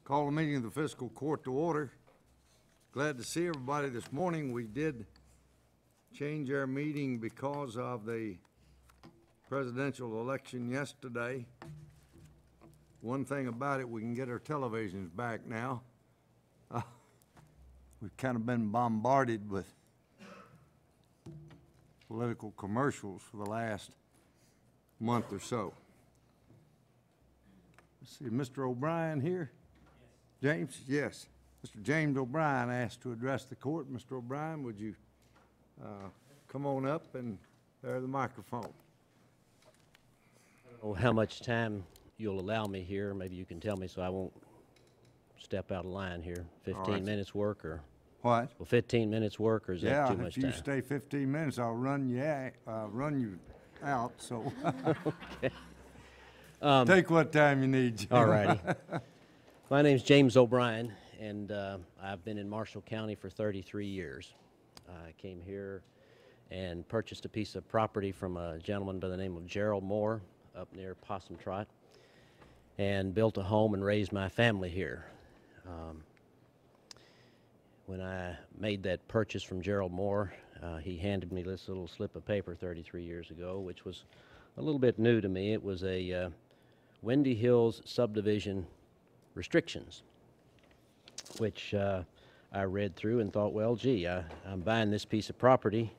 Call the meeting of the Fiscal Court to order. Glad to see everybody this morning. We did change our meeting because of the presidential election yesterday. One thing about it, we can get our televisions back now. We've kind of been bombarded with political commercials for the last month or so. Let's see, Mr. O'Brien here? Yes. James? Yes. Mr. James O'Brien asked to address the court. Mr. O'Brien, would you come on up and bear the microphone? I don't know how much time you'll allow me here. Maybe you can tell me so I won't step out of line here. 15 minutes work or? What? Well, 15 minutes work or is that too much time? Yeah, if you stay 15 minutes, I'll run you out, so. Okay. Take what time you need, Jim. All righty. My name's James O'Brien, and I've been in Marshall County for 33 years. I came here and purchased a piece of property from a gentleman by the name of Gerald Moore up near Possum Trot and built a home and raised my family here. When I made that purchase from Gerald Moore, he handed me this little slip of paper 33 years ago, which was a little bit new to me. It was a Windy Hills subdivision restrictions, which I read through and thought, well, gee, I'm buying this piece of property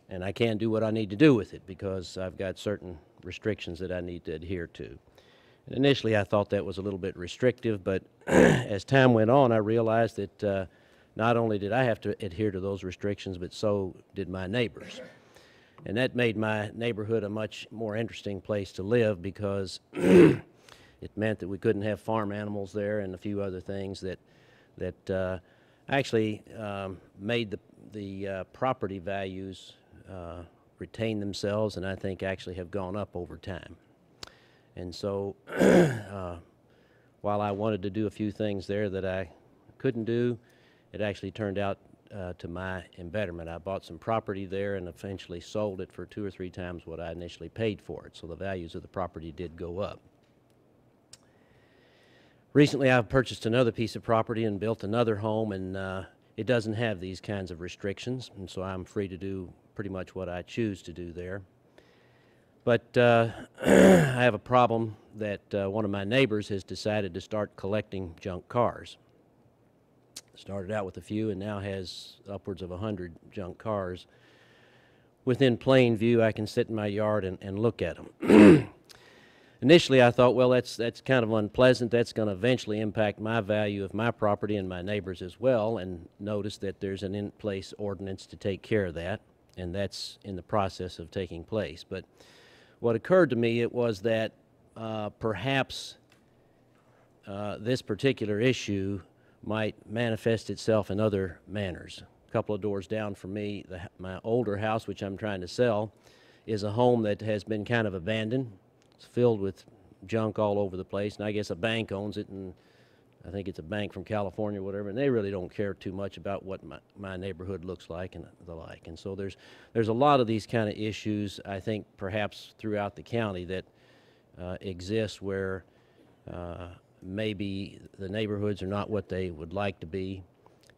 and I can't do what I need to do with it because I've got certain restrictions that I need to adhere to. And initially I thought that was a little bit restrictive, but as time went on I realized that not only did I have to adhere to those restrictions, but so did my neighbors. And that made my neighborhood a much more interesting place to live because it meant that we couldn't have farm animals there and a few other things that actually made the property values retain themselves, and I think actually have gone up over time. And so while I wanted to do a few things there that I couldn't do, it actually turned out to my embetterment. I bought some property there and eventually sold it for 2 or 3 times what I initially paid for it, so the values of the property did go up. Recently I've purchased another piece of property and built another home, and it doesn't have these kinds of restrictions, and so I'm free to do pretty much what I choose to do there. But I have a problem that one of my neighbors has decided to start collecting junk cars. Started out with a few and now has upwards of 100 junk cars. Within plain view, I can sit in my yard and look at them. Initially, I thought, well, that's kind of unpleasant. That's going to eventually impact my value of my property and my neighbors as well, and noticed that there's an in-place ordinance to take care of that, and that's in the process of taking place. But what occurred to me, it was that perhaps this particular issue might manifest itself in other manners. A couple of doors down from me, my older house, which I'm trying to sell, is a home that has been kind of abandoned. It's filled with junk all over the place, and I guess a bank owns it, and I think it's a bank from California or whatever, and they really don't care too much about what my neighborhood looks like and the like. And so there's a lot of these kind of issues, I think, perhaps throughout the county that exist where maybe the neighborhoods are not what they would like to be,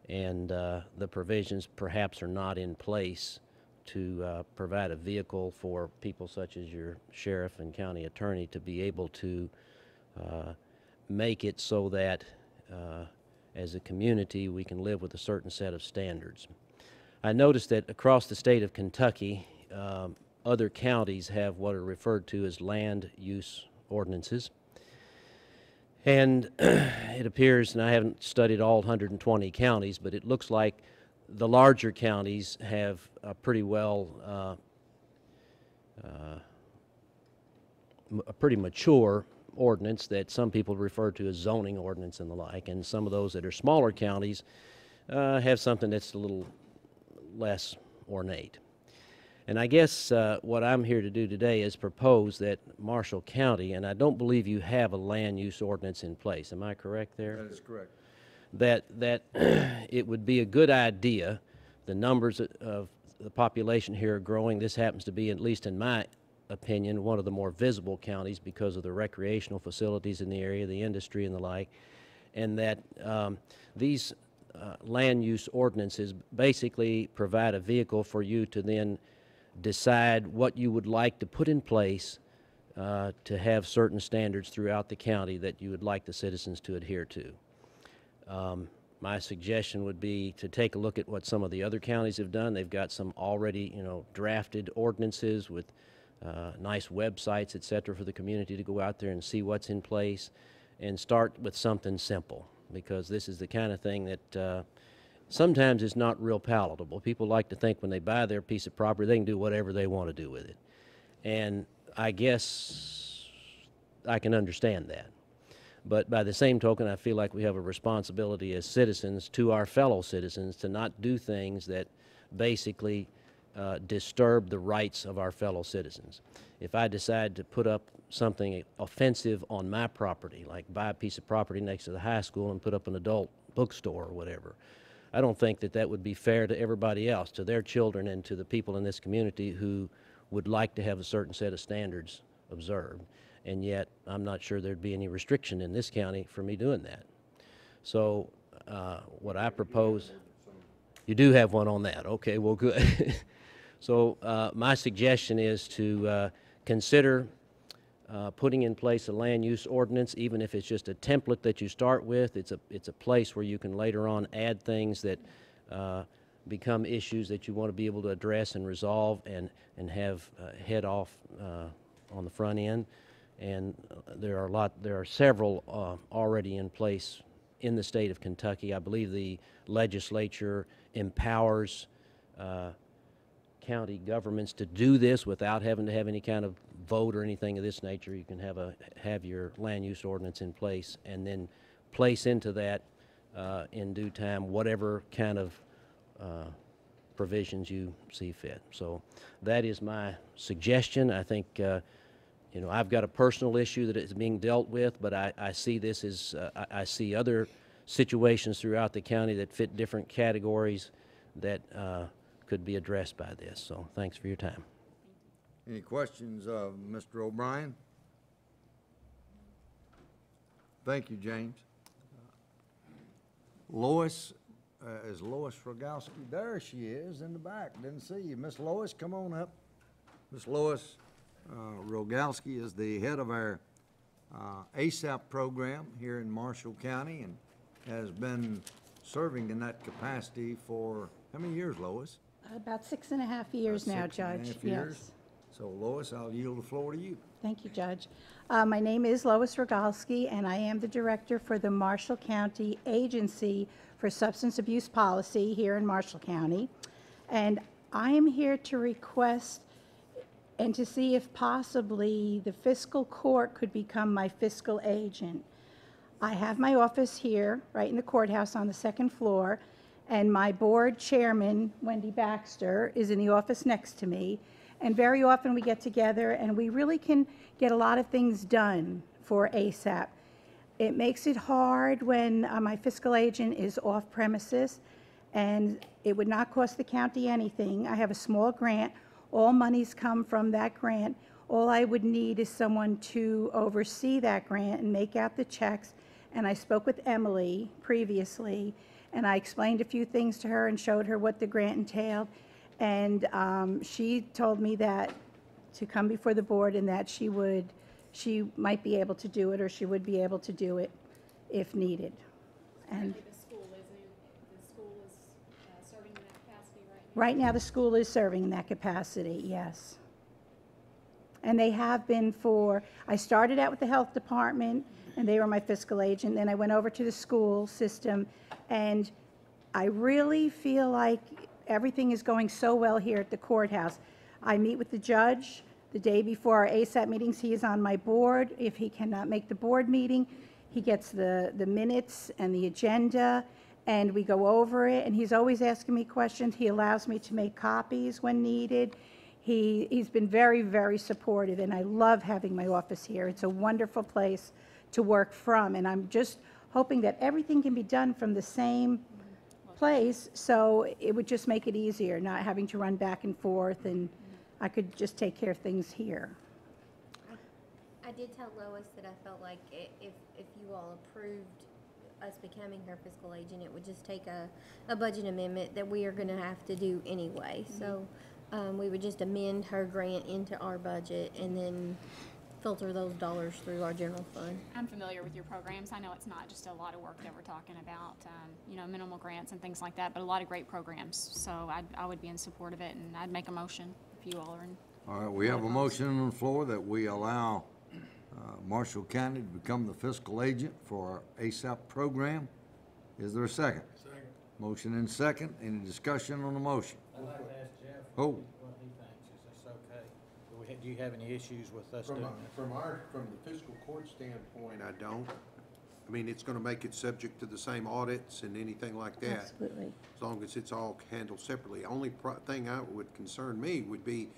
and the provisions perhaps are not in place to provide a vehicle for people such as your sheriff and county attorney to be able to make it so that as a community we can live with a certain set of standards. I noticed that across the state of Kentucky, other counties have what are referred to as land use ordinances. And it appears, and I haven't studied all 120 counties, but it looks like the larger counties have a pretty well, a pretty mature ordinance that some people refer to as zoning ordinance and the like, and some of those that are smaller counties have something that's a little less ornate. And I guess what I'm here to do today is propose that Marshall County, and I don't believe you have a land use ordinance in place. Am I correct there? That is correct. That it would be a good idea. The numbers of the population here are growing. This happens to be, at least in my opinion, one of the more visible counties because of the recreational facilities in the area, the industry and the like. and that these land use ordinances basically provide a vehicle for you to then decide what you would like to put in place to have certain standards throughout the county that you would like the citizens to adhere to. My suggestion would be to take a look at what some of the other counties have done. They've got some already, drafted ordinances with nice websites, et cetera, for the community to go out there and see what's in place, and start with something simple, because this is the kind of thing that sometimes is not real palatable. People like to think when they buy their piece of property, they can do whatever they want to do with it. And I guess I can understand that. But by the same token, I feel like we have a responsibility as citizens to our fellow citizens to not do things that basically disturb the rights of our fellow citizens. If I decide to put up something offensive on my property, like buy a piece of property next to the high school and put up an adult bookstore or whatever, I don't think that that would be fair to everybody else, to their children and to the people in this community who would like to have a certain set of standards observed. And yet, I'm not sure there'd be any restriction in this county for me doing that. So, what I propose, you do have one on that. Okay, well, good. So, my suggestion is to consider putting in place a land use ordinance, even if it's just a template that you start with. It's a place where you can later on add things that become issues that you want to be able to address and resolve and have head off on the front end. And there are several already in place in the state of Kentucky. I believe the legislature empowers county governments to do this without having to have any kind of vote or anything of this nature. You can have your land use ordinance in place and then place into that in due time whatever kind of provisions you see fit. So that is my suggestion. I think I've got a personal issue that is being dealt with, but I see this as, I see other situations throughout the county that fit different categories that could be addressed by this. So thanks for your time. Any questions of Mr. O'Brien? Thank you, James. Lois, is Lois Rogalski? There she is in the back. Didn't see you. Miss Lois, come on up. Miss Lois Rogalski is the head of our ASAP program here in Marshall County and has been serving in that capacity for how many years, Lois? About 6.5 years now, Judge. 6.5 years. So, Lois, I'll yield the floor to you. Thank you, Judge. My name is Lois Rogalski, and I am the director for the Marshall County Agency for Substance Abuse Policy here in Marshall County. And I am here to request and to see if possibly the Fiscal Court could become my fiscal agent. I have my office here, right in the courthouse on the second floor, and my board chairman, Wendy Baxter, is in the office next to me. And very often we get together and we really can get a lot of things done for ASAP. It makes it hard when my fiscal agent is off premises, and it would not cost the county anything. I have a small grant. All monies come from that grant. All I would need is someone to oversee that grant and make out the checks. And I spoke with Emily previously, and I explained a few things to her and showed her what the grant entailed. And she told me that to come before the board and that she might be able to do it, or she would be able to do it if needed. And the school is serving in that capacity right now? right now the school is serving in that capacity, yes. And they have been I started out with the health department, and they were my fiscal agent. Then I went over to the school system, and I really feel like everything is going so well here at the courthouse. I meet with the judge the day before our ASAP meetings. He is on my board. If he cannot make the board meeting, he gets the minutes and the agenda, and we go over it, and he's always asking me questions. He allows me to make copies when needed. He's been very, very supportive, and I love having my office here. It's a wonderful place to work from, and I'm just hoping that everything can be done from the same place, so it would just make it easier, not having to run back and forth, and I could just take care of things here. I did tell Lois that I felt like if you all approved us becoming her fiscal agent. It would just take a budget amendment that we are gonna have to do anyway. So, we would just amend her grant into our budget and then filter those dollars through our general fund. I'm familiar with your programs. I know it's not just a lot of work that we're talking about, you know, minimal grants and things like that, but a lot of great programs. So I would be in support of it, and I'd make a motion if you all are in. All right, we have a motion on the floor that we allow Marshall County to become the fiscal agent for our ASAP program. Is there a second? Second. Motion and second. Any discussion on the motion? I'd like to ask Jeff Oh. what he thinks. Is this okay? Do you have any issues with us doing this? From the fiscal court standpoint, I don't. I mean, it's gonna make it subject to the same audits and anything like that. Absolutely. As long as it's all handled separately. Only thing I would concern me would be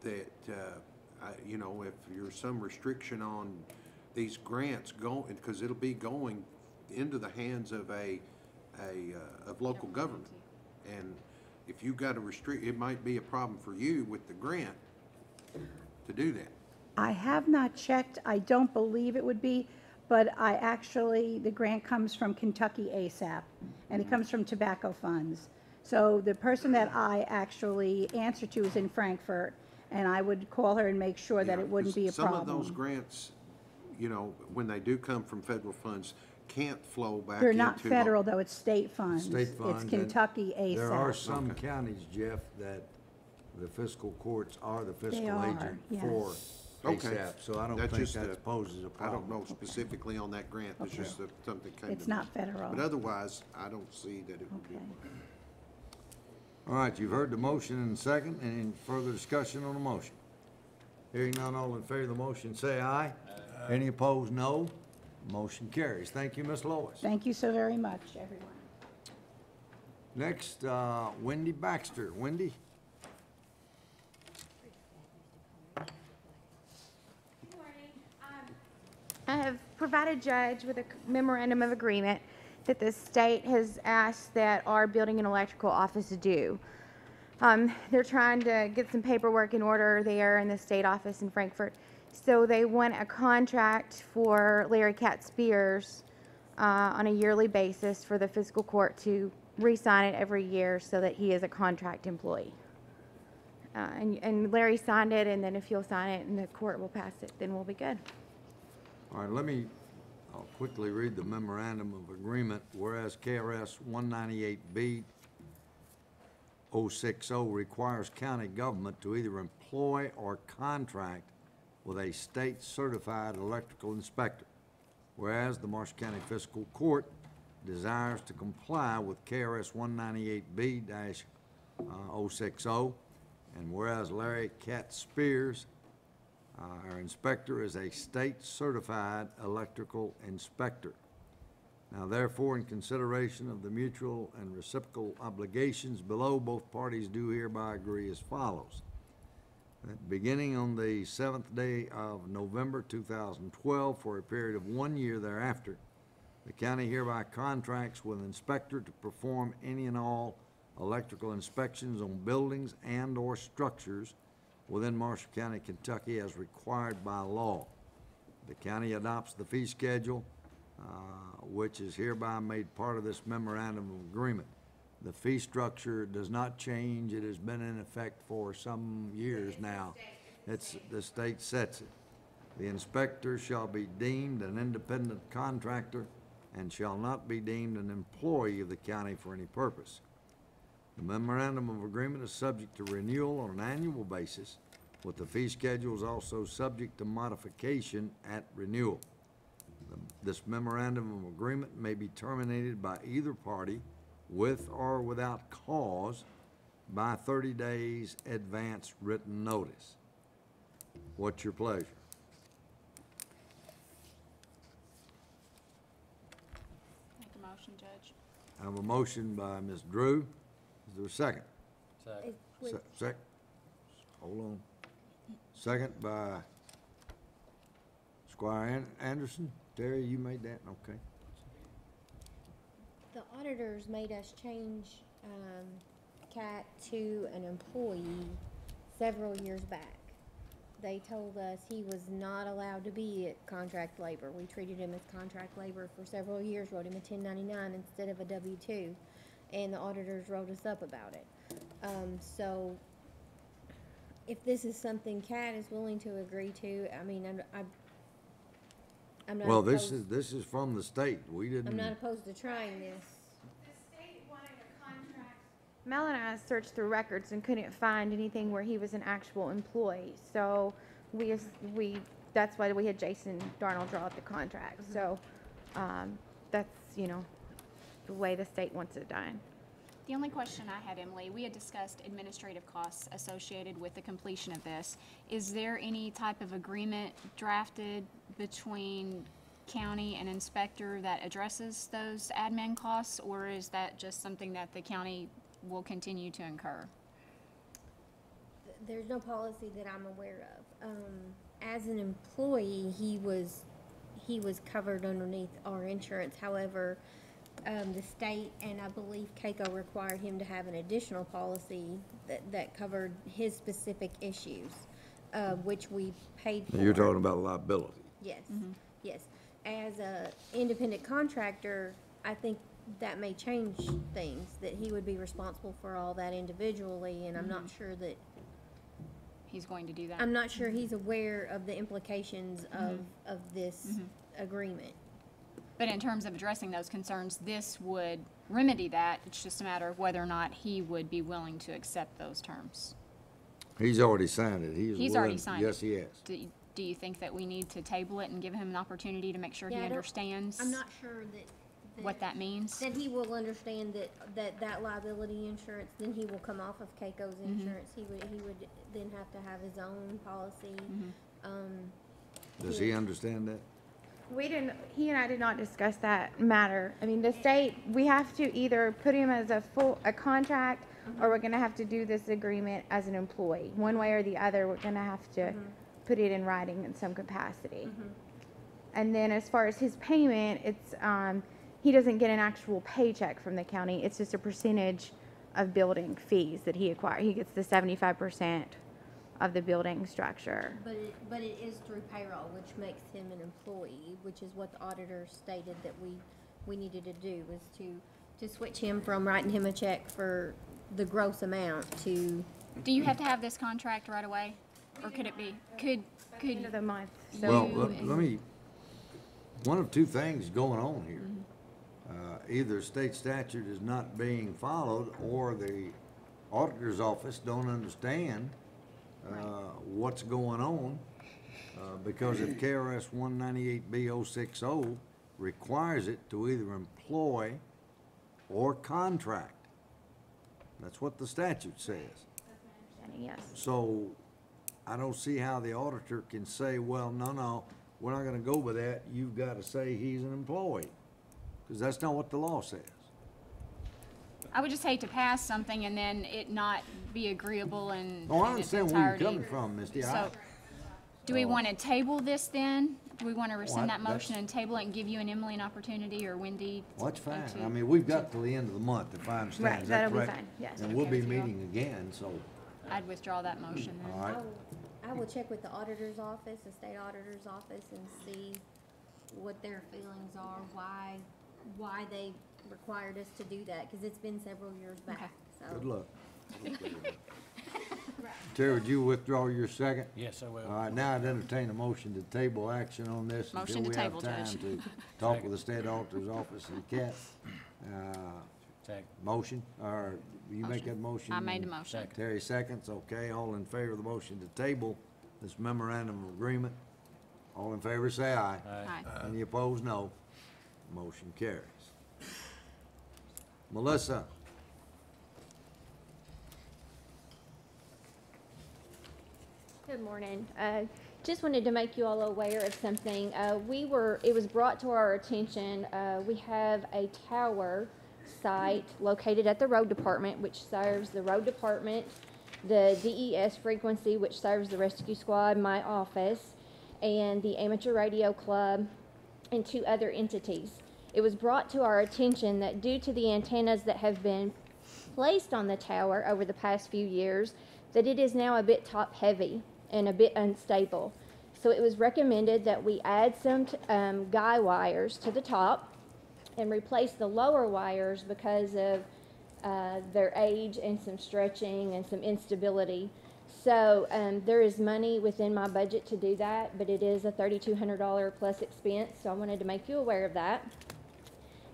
that, you know, if there's some restriction on these grants going, because it'll be going into the hands of of local government. And if you got to restrict, it might be a problem for you with the grant to do that. I have not checked. I don't believe it would be, but the grant comes from Kentucky ASAP, and it comes from tobacco funds. So the person that I actually answer to is in Frankfurt, and I would call her and make sure that Yeah, it wouldn't be a problem. Some of those grants, you know, when they do come from federal funds, can't flow back into. They're not federal, though, it's state funds. State funds. It's and Kentucky ASAP. There are some counties, Jeff, that the fiscal courts are the fiscal are, agent yes. for Okay. ASAP, so I don't That's think just that poses a I problem. don't know specifically on that grant, it's Okay. just something came to It's not mind. federal. But otherwise, I don't see that it would be. Okay. All right, you've heard the motion and second. Any further discussion on the motion? Hearing none, all in favor of the motion, say aye. Any opposed, no. Motion carries. Thank you, Ms. Lois. Thank you so very much, everyone. Next, Wendy Baxter. Wendy? Good morning. I have provided Judge with a memorandum of agreement that the state has asked that our building and electrical office do. They're trying to get some paperwork in order there in the state office in Frankfurt. So they want a contract for Larry Cat Spears on a yearly basis for the fiscal court to re-sign it every year so that he is a contract employee. And Larry signed it, and then if you'll sign it and the court will pass it, then we'll be good. All right, I'll quickly read the memorandum of agreement. Whereas KRS 198B 060 requires county government to either employ or contract with a state-certified electrical inspector. Whereas the Marshall County Fiscal Court desires to comply with KRS 198B-060, and whereas Larry Cat Spears, our inspector, is a state-certified electrical inspector. Now therefore, in consideration of the mutual and reciprocal obligations below, both parties do hereby agree as follows. That beginning on the 7th day of November 2012, for a period of 1 year thereafter, the county hereby contracts with an inspector to perform any and all electrical inspections on buildings and/or structures within Marshall County, Kentucky, as required by law. The county adopts the fee schedule, which is hereby made part of this memorandum of agreement. The fee structure does not change. It has been in effect for some years now. The state sets it. The inspector shall be deemed an independent contractor and shall not be deemed an employee of the county for any purpose. The memorandum of agreement is subject to renewal on an annual basis, with the fee schedules also subject to modification at renewal. This memorandum of agreement may be terminated by either party with or without cause by 30 days advance written notice. What's your pleasure? Make a motion, Judge. I have a motion by Ms. Drew. Is there a second? Second. Second. Hold on. Second by Squire Anderson. Terry, you made that? Okay. The auditors made us change, Cat to an employee several years back. they told us he was not allowed to be at contract labor. We treated him as contract labor for several years, wrote him a 1099 instead of a W-2, and the auditors wrote us up about it. So if this is something Kat is willing to agree to, I mean, I'm not Well, opposed. this is from the state. We didn't. I'm not opposed to trying this. The state wanted a contract. Mel and I searched through records and couldn't find anything where he was an actual employee. So that's why we had Jason Darnold draw up the contract. So that's, you know, the way the state wants it done. The only question I had, Emily, we had discussed administrative costs associated with the completion of this. Is there any type of agreement drafted between county and inspector that addresses those admin costs, or is that just something that the county will continue to incur? There's no policy that I'm aware of. As an employee, he was covered underneath our insurance. However, the state and I believe CAECO required him to have an additional policy that covered his specific issues, which we paid for. You're talking about liability. Yes, yes. As a independent contractor, I think that may change things, that he would be responsible for all that individually, and I'm not sure that, He's going to do that? I'm not sure he's aware of the implications of this agreement. But in terms of addressing those concerns, this would remedy that. It's just a matter of whether or not he would be willing to accept those terms. He's already signed it. He's already signed it. Yes, he has. Do you think that we need to table it and give him an opportunity to make sure he Yeah, understands I'm not sure what that means? that he will understand that liability insurance, then he will come off of CAECO's insurance. He would then have to have his own policy. Does he understand that? He and I did not discuss that matter. I mean, the state, we have to either put him as a contract, or we're gonna have to do this agreement as an employee. One way or the other, we're gonna have to put it in writing in some capacity. And then as far as his payment, it's, he doesn't get an actual paycheck from the county. It's just a percentage of building fees that he acquires. He gets the 75% of the building structure. But it is through payroll, which makes him an employee, which is what the auditor stated that we needed to do, was to switch him from writing him a check for the gross amount to. Do you have to have this contract right away? Or could it be, End of the month. So Well, let me, one of two things going on here. Either state statute is not being followed, or the auditor's office don't understand what's going on, because if KRS 198B060 requires it to either employ or contract. That's what the statute says. yes. So I don't see how the auditor can say, well, no, we're not gonna go with that. You've gotta say he's an employee, because that's not what the law says. I would just hate to pass something and then it not be agreeable in Oh, I in its understand where you're entirety. coming from, Misty. So, do we want to table this then? Do we want to rescind that that's- motion and table it and give you and Emily an opportunity, or Wendy? Well, that's fine. to- I mean, we've got till the end of the month, if I understand. Right, Is that that'll be correct? fine, yes. And we'll be meeting again, so, I'd withdraw that motion then. all right. I will check with the auditor's office, the state auditor's office, and see what their feelings are, why they required us to do that, because it's been several years back, so. Good luck. Terry, would you withdraw your second? Yes, I will. All right, now I'd entertain a motion to table action on this Motion until to we have table, time Judge. to talk with the state auditor's office and Cat. Second. Motion, or you make that motion? I made the and motion. Second. Terry seconds, okay, all in favor of the motion to table this memorandum of agreement? All in favor, say aye. Aye. Any opposed, no. Motion carries. Melissa? Good morning. Just wanted to make you all aware of something. It was brought to our attention, we have a tower site located at the road department, which serves the road department, the DES frequency, which serves the rescue squad, my office, and the amateur radio club, and 2 other entities. It was brought to our attention that due to the antennas that have been placed on the tower over the past few years, that it is now a bit top heavy. and a bit unstable. So it was recommended that we add some guy wires to the top and replace the lower wires because of their age and some stretching and some instability. So there is money within my budget to do that, but it is a $3,200 plus expense, so I wanted to make you aware of that.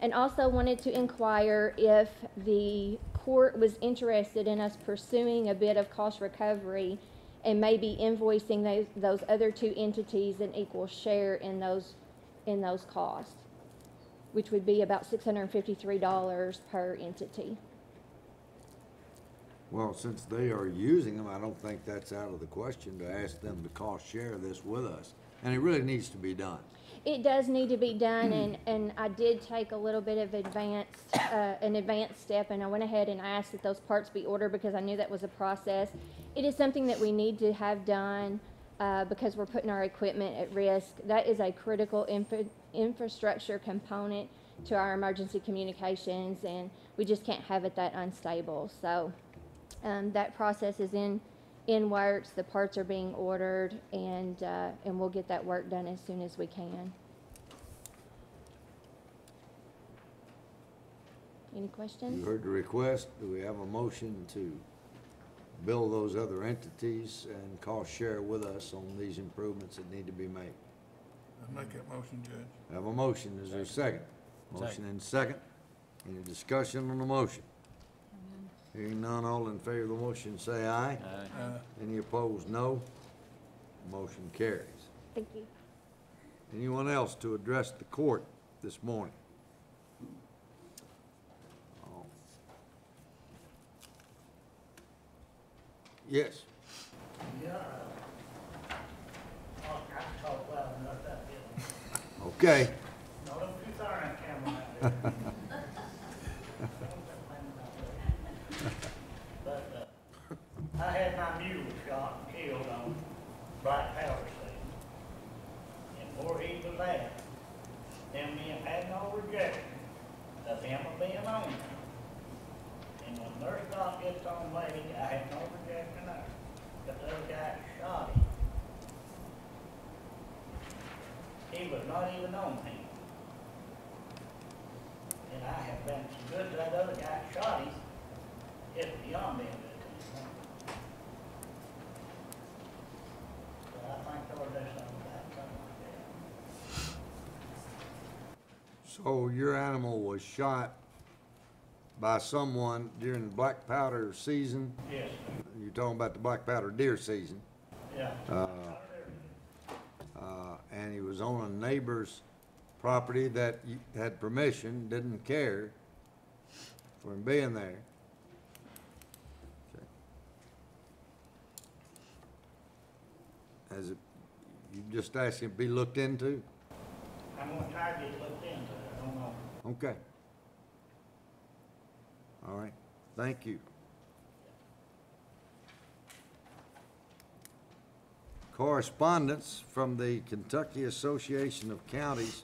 And also wanted to inquire if the court was interested in us pursuing a bit of cost recovery and maybe invoicing those other two entities an equal share in those costs, which would be about $653 per entity. Well, since they are using them, I don't think that's out of the question to ask them to cost share this with us. And it really needs to be done. It does need to be done, and I did take a little bit of an advanced step, and I went ahead and asked that those parts be ordered because I knew that was a process. It is something that we need to have done because we're putting our equipment at risk. That is a critical infrastructure component to our emergency communications, and we just can't have it that unstable. So that process is in works. The parts are being ordered, and we'll get that work done as soon as we can. Any questions? You heard the request. Do we have a motion to bill those other entities and cost share with us on these improvements that need to be made? I'll make that motion, Judge. Have a motion. Is there a second? Motion and second. Any discussion on the motion? Hearing none, all in favor of the motion say aye. Any opposed, no. Motion carries. Thank you. Anyone else to address the court this morning? Oh. Yes. Yeah. Oh, I can talk loud enough, that feeling. Okay. No, don't be sorry on camera like that. But I had my mule shot and killed on Black Powder Station. And before he was there, them men had no rejection of him being on there. And when their stop gets on lady, I had no rejection there. But the other guy shot him. He was not even on him. And I have been so good that other guy shot him. It's beyond me. But I think there was something like that. So your animal was shot by someone during the black powder season? Yes, You're talking about the black powder deer season. yeah. And he was on a neighbor's property that you had permission, didn't care for him being there. Okay. As it, you just asked him to be looked into? I'm gonna try to get looked into it, I don't know. Okay. All right, thank you. Correspondence from the Kentucky Association of Counties.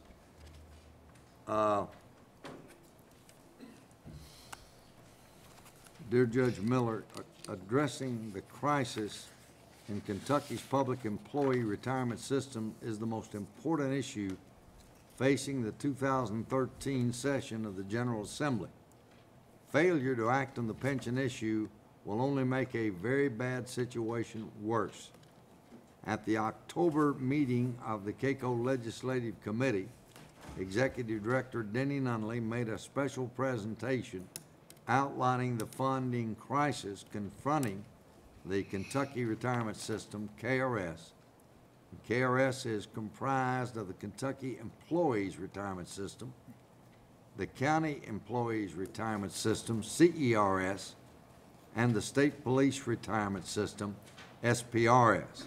Dear Judge Miller, addressing the crisis in Kentucky's public employee retirement system is the most important issue facing the 2013 session of the General Assembly. Failure to act on the pension issue will only make a very bad situation worse. At the October meeting of the KCO Legislative Committee, Executive Director Denny Nunley made a special presentation outlining the funding crisis confronting the Kentucky Retirement System, KRS. KRS is comprised of the Kentucky Employees Retirement System, the County Employees Retirement System, CERS, and the State Police Retirement System, SPRS.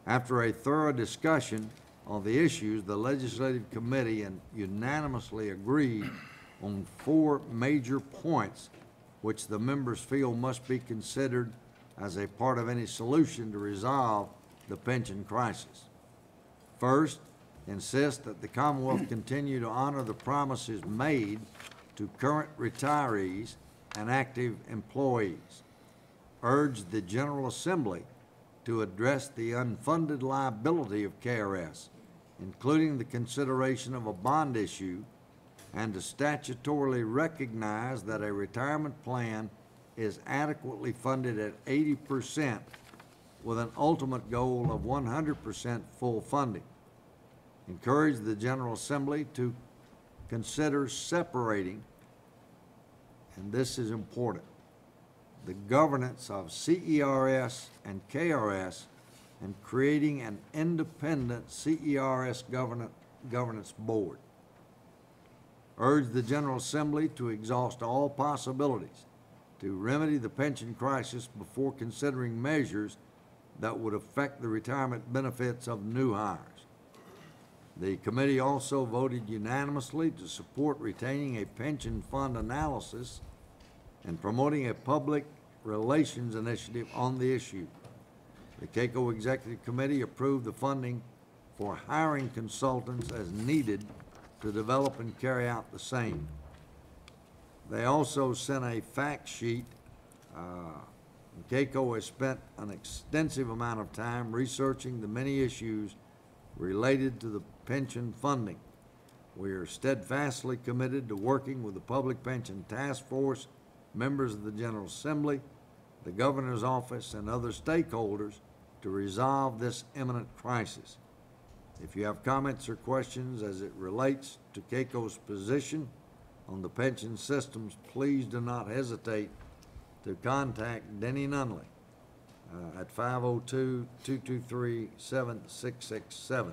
After a thorough discussion on the issues, the Legislative Committee unanimously agreed on 4 major points which the members feel must be considered as a part of any solution to resolve the pension crisis. First, insist that the Commonwealth continue to honor the promises made to current retirees and active employees. Urge the General Assembly to address the unfunded liability of KRS, including the consideration of a bond issue, and to statutorily recognize that a retirement plan is adequately funded at 80% with an ultimate goal of 100% full funding. Encourage the General Assembly to consider separating, and this is important, the governance of CERS and KRS and creating an independent CERS governance board. Urge the General Assembly to exhaust all possibilities to remedy the pension crisis before considering measures that would affect the retirement benefits of new hires. The committee also voted unanimously to support retaining a pension fund analysis and promoting a public relations initiative on the issue. The KACO Executive Committee approved the funding for hiring consultants as needed to develop and carry out the same. They also sent a fact sheet. KACO has spent an extensive amount of time researching the many issues related to the pension funding. We are steadfastly committed to working with the Public Pension Task Force, members of the General Assembly, the Governor's Office, and other stakeholders to resolve this imminent crisis. If you have comments or questions as it relates to KACO's position on the pension systems, please do not hesitate to contact Denny Nunley at 502-223-7667.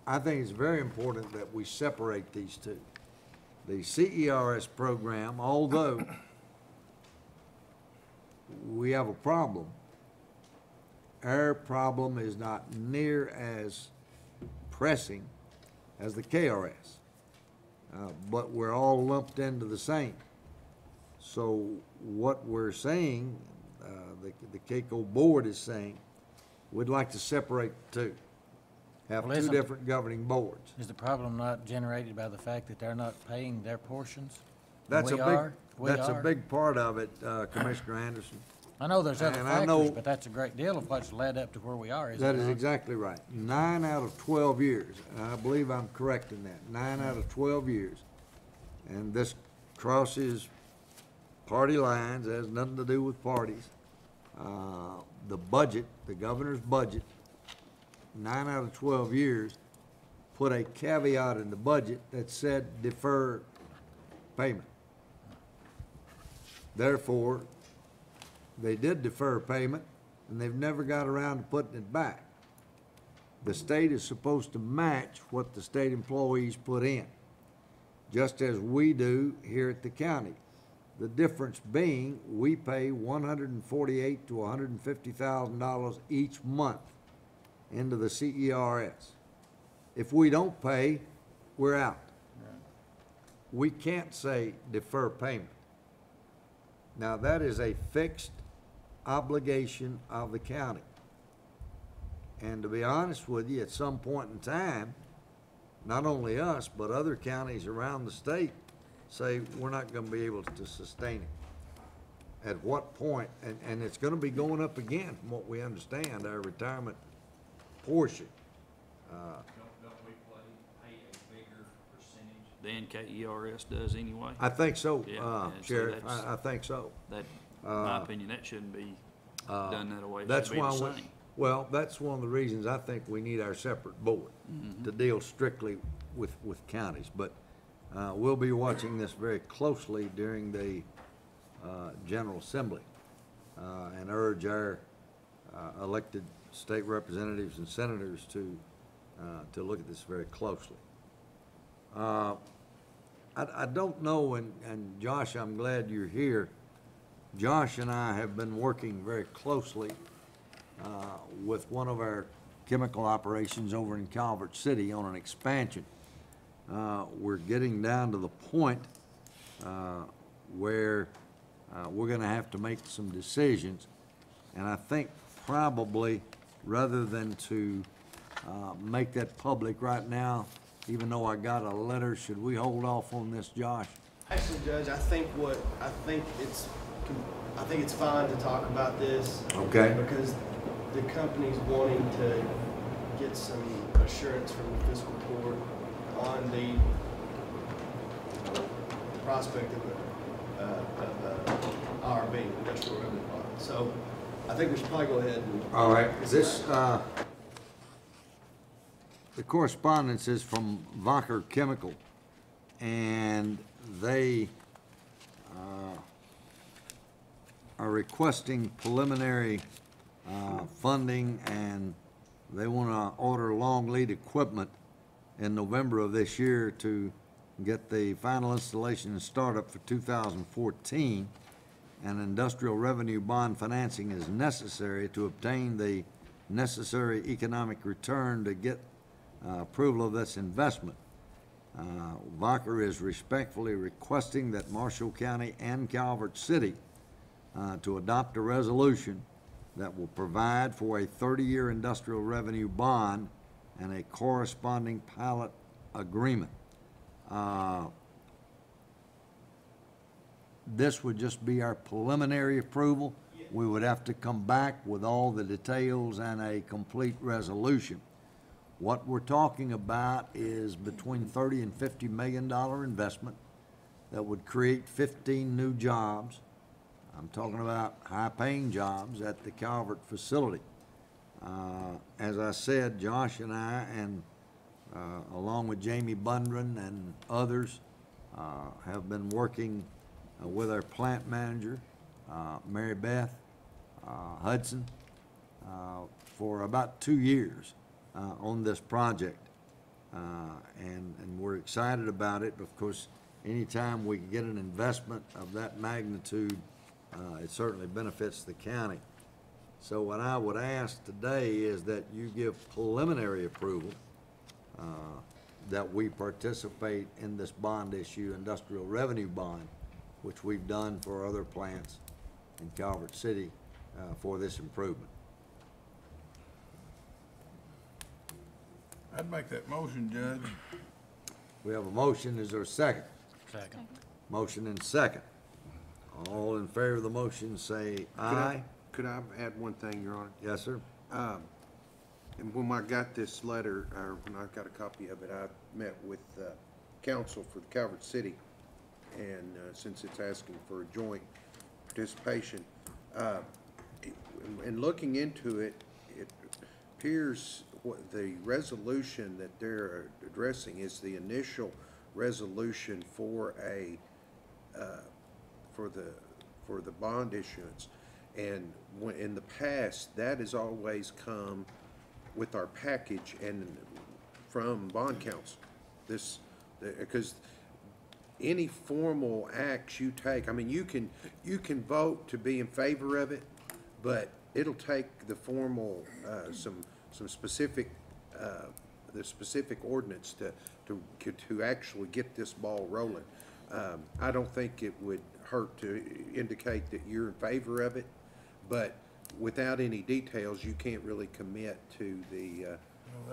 I think it's very important that we separate these two. The CERS program, although we have a problem, our problem is not near as pressing as the KRS, but we're all lumped into the same. So what we're saying, the KACO board is saying, we'd like to separate the two, have Well, two isn't- different governing boards. Is the problem not generated by the fact that they're not paying their portions? That's We a are. big part of it, Commissioner Anderson. I know there's other And I know- factors, but that's a great deal of what's led up to where we are, isn't it? That is not? exactly right. 9 out of 12 years, and I believe I'm correct in that, 9 out of 12 years. And this crosses party lines, has nothing to do with parties. The budget, the governor's budget, 9 out of 12 years, put a caveat in the budget that said defer payment. Therefore, they did defer payment, and they've never got around to putting it back. The state is supposed to match what the state employees put in, just as we do here at the county. The difference being, we pay $148,000 to $150,000 each month into the CERS. If we don't pay, we're out. We can't say defer payment. Now, that is a fixed obligation of the county. And to be honest with you, at some point in time, not only us, but other counties around the state say we're not going to be able to sustain it. At what point, and it's going to be going up again from what we understand, our retirement portion. Don't we pay a bigger percentage than KERS does anyway? I think so, Yeah, and so Sheriff, that's- I think so. That, in my opinion, that shouldn't be done that way. It That's should be why, the we- same. well, that's one of the reasons I think we need our separate board to deal strictly with counties. But we'll be watching this very closely during the General Assembly and urge our elected state representatives and senators to look at this very closely. I don't know, and Josh, I'm glad you're here. Josh and I have been working very closely with one of our chemical operations over in Calvert City on an expansion. We're getting down to the point where we're going to have to make some decisions. And I think probably, rather than to make that public right now, even though I got a letter, should we hold off on this, Josh? Actually, Judge, I think it's I think it's fine to talk about this. Okay. Because the company's wanting to get some assurance from the fiscal court on the prospect of IRB, industrial revenue bond. So I think we should probably go ahead and. All right, this, the correspondence is from Wacker Chemical, and they are requesting preliminary funding, and they want to order long lead equipment in November of this year to get the final installation and startup for 2014. And industrial revenue bond financing is necessary to obtain the necessary economic return to get approval of this investment. Wacker is respectfully requesting that Marshall County and Calvert City to adopt a resolution that will provide for a 30-year industrial revenue bond and a corresponding pilot agreement. This would just be our preliminary approval. We would have to come back with all the details and a complete resolution. What we're talking about is between $30 and $50 million investment that would create 15 new jobs. I'm talking about high-paying jobs at the Calvert facility. As I said, Josh and I, and along with Jamie Bundren and others, have been working with our plant manager, Mary Beth Hudson, for about 2 years on this project. And we're excited about it. Of course, anytime we can get an investment of that magnitude, it certainly benefits the county. So what I would ask today is that you give preliminary approval that we participate in this bond issue, industrial revenue bond, which we've done for other plants in Calvert City for this improvement. I'd make that motion, Judge. We have a motion. Is there a second? Second. Motion and second. All in favor of the motion say aye. Could I add one thing, Your Honor? Yes, sir. And when I got this letter, or when I got a copy of it, I met with counsel for the Calvert City, and since it's asking for a joint participation, in looking into it, it appears what the resolution that they're addressing is the initial resolution for a for the bond issuance, and when, in the past, that has always come with our package and from bond counsel. This, because any formal acts you take, I mean, you can vote to be in favor of it, but it'll take the formal some specific the specific ordinance to actually get this ball rolling. I don't think it would hurt to indicate that you're in favor of it, but without any details, you can't really commit to the,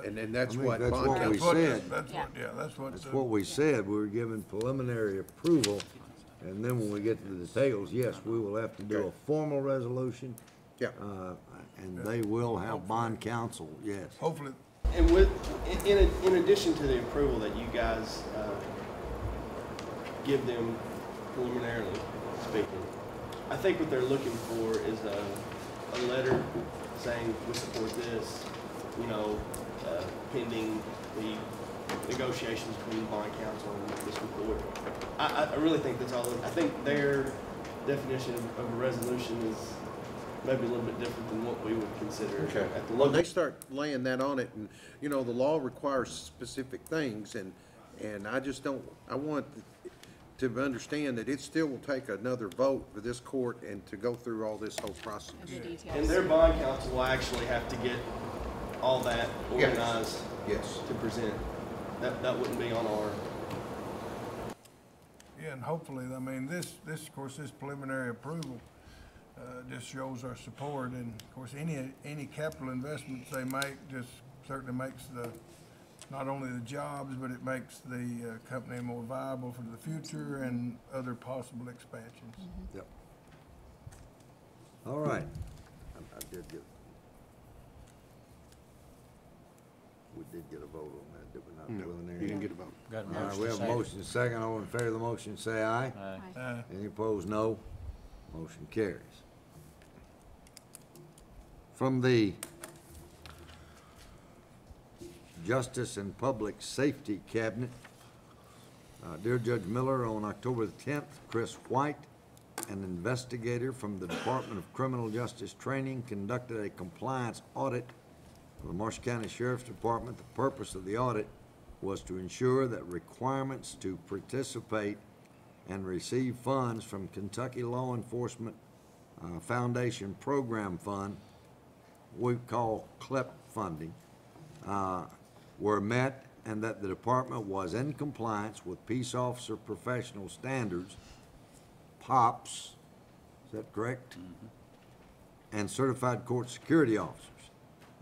and that's what that's bond what we counsel. said. That's what we said. We were given preliminary approval, and then when we get to the details, yes, we will have to do a formal resolution. Yeah. And they will have bond counsel, yes. Hopefully. And in addition to the approval that you guys give them preliminarily speaking, I think what they're looking for is a letter saying we support this, pending the negotiations between bond counsel and fiscal court. I really think that's all. I think their definition of a resolution is maybe a little bit different than what we would consider at the Well, local. they start laying that on it, and, the law requires specific things, and I just don't, I want to understand that it still will take another vote for this court and to go through all this whole process. And their bond counsel will actually have to get all that organized to present. That wouldn't be on our. Yeah, and hopefully, I mean, this of course, this preliminary approval just shows our support, and of course, any capital investments they make just certainly makes not only the jobs, but it makes the company more viable for the future and other possible expansions. Yep. All right. I did get, we did get a vote on that, did we not? No, Wasn't there you didn't any- get a vote. Got a All right, motion we have a second. motion second. All in favor of the motion, say aye. Aye. Any opposed, no. Motion carries. From the Justice and Public Safety Cabinet, dear Judge Miller, on October the 10th, Chris White, an investigator from the Department of Criminal Justice Training, conducted a compliance audit of the Marshall County Sheriff's Department. The purpose of the audit was to ensure that requirements to participate and receive funds from Kentucky Law Enforcement Foundation Program Fund, we call CLEP funding, were met, and that the department was in compliance with Peace Officer Professional Standards, POPs, is that correct? And Certified Court Security Officers.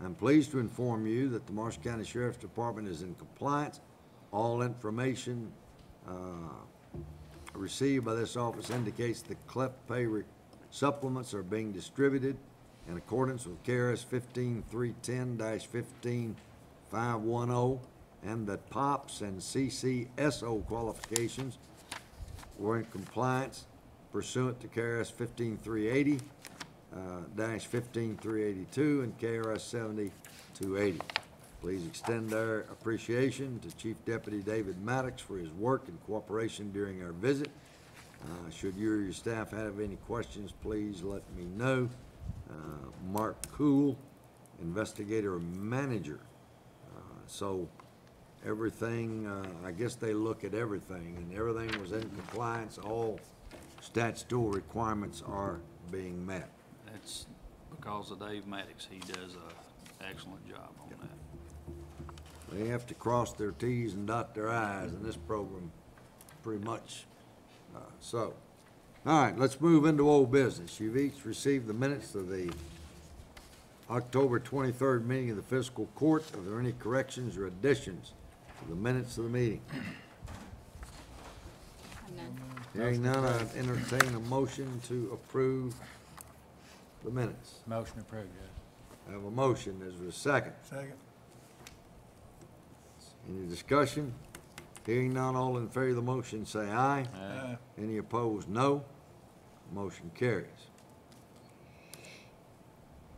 I'm pleased to inform you that the Marshall County Sheriff's Department is in compliance. All information received by this office indicates the CLEP pay supplements are being distributed in accordance with KRS 15310-15510, and that POPs and CCSO qualifications were in compliance pursuant to KRS 15380, 15382 and KRS 7280. Please extend our appreciation to Chief Deputy David Maddox for his work and cooperation during our visit. Should you or your staff have any questions, please let me know. Mark Cool, Investigator Manager. So everything, I guess they look at everything, and everything was in compliance. All statutory requirements are being met. That's because of Dave Maddox. He does an excellent job on that. They have to cross their Ts and dot their Is in this program, pretty much. So, all right, let's move into old business. You've each received the minutes of the October 23rd meeting of the Fiscal Court. Are there any corrections or additions to the minutes of the meeting? Hearing none, I entertain a motion to approve the minutes. Motion approved, Judge. I have a motion. Is there a second? Second. Any discussion? Hearing none, all in favor of the motion say aye. Aye. Any opposed, no. Motion carries.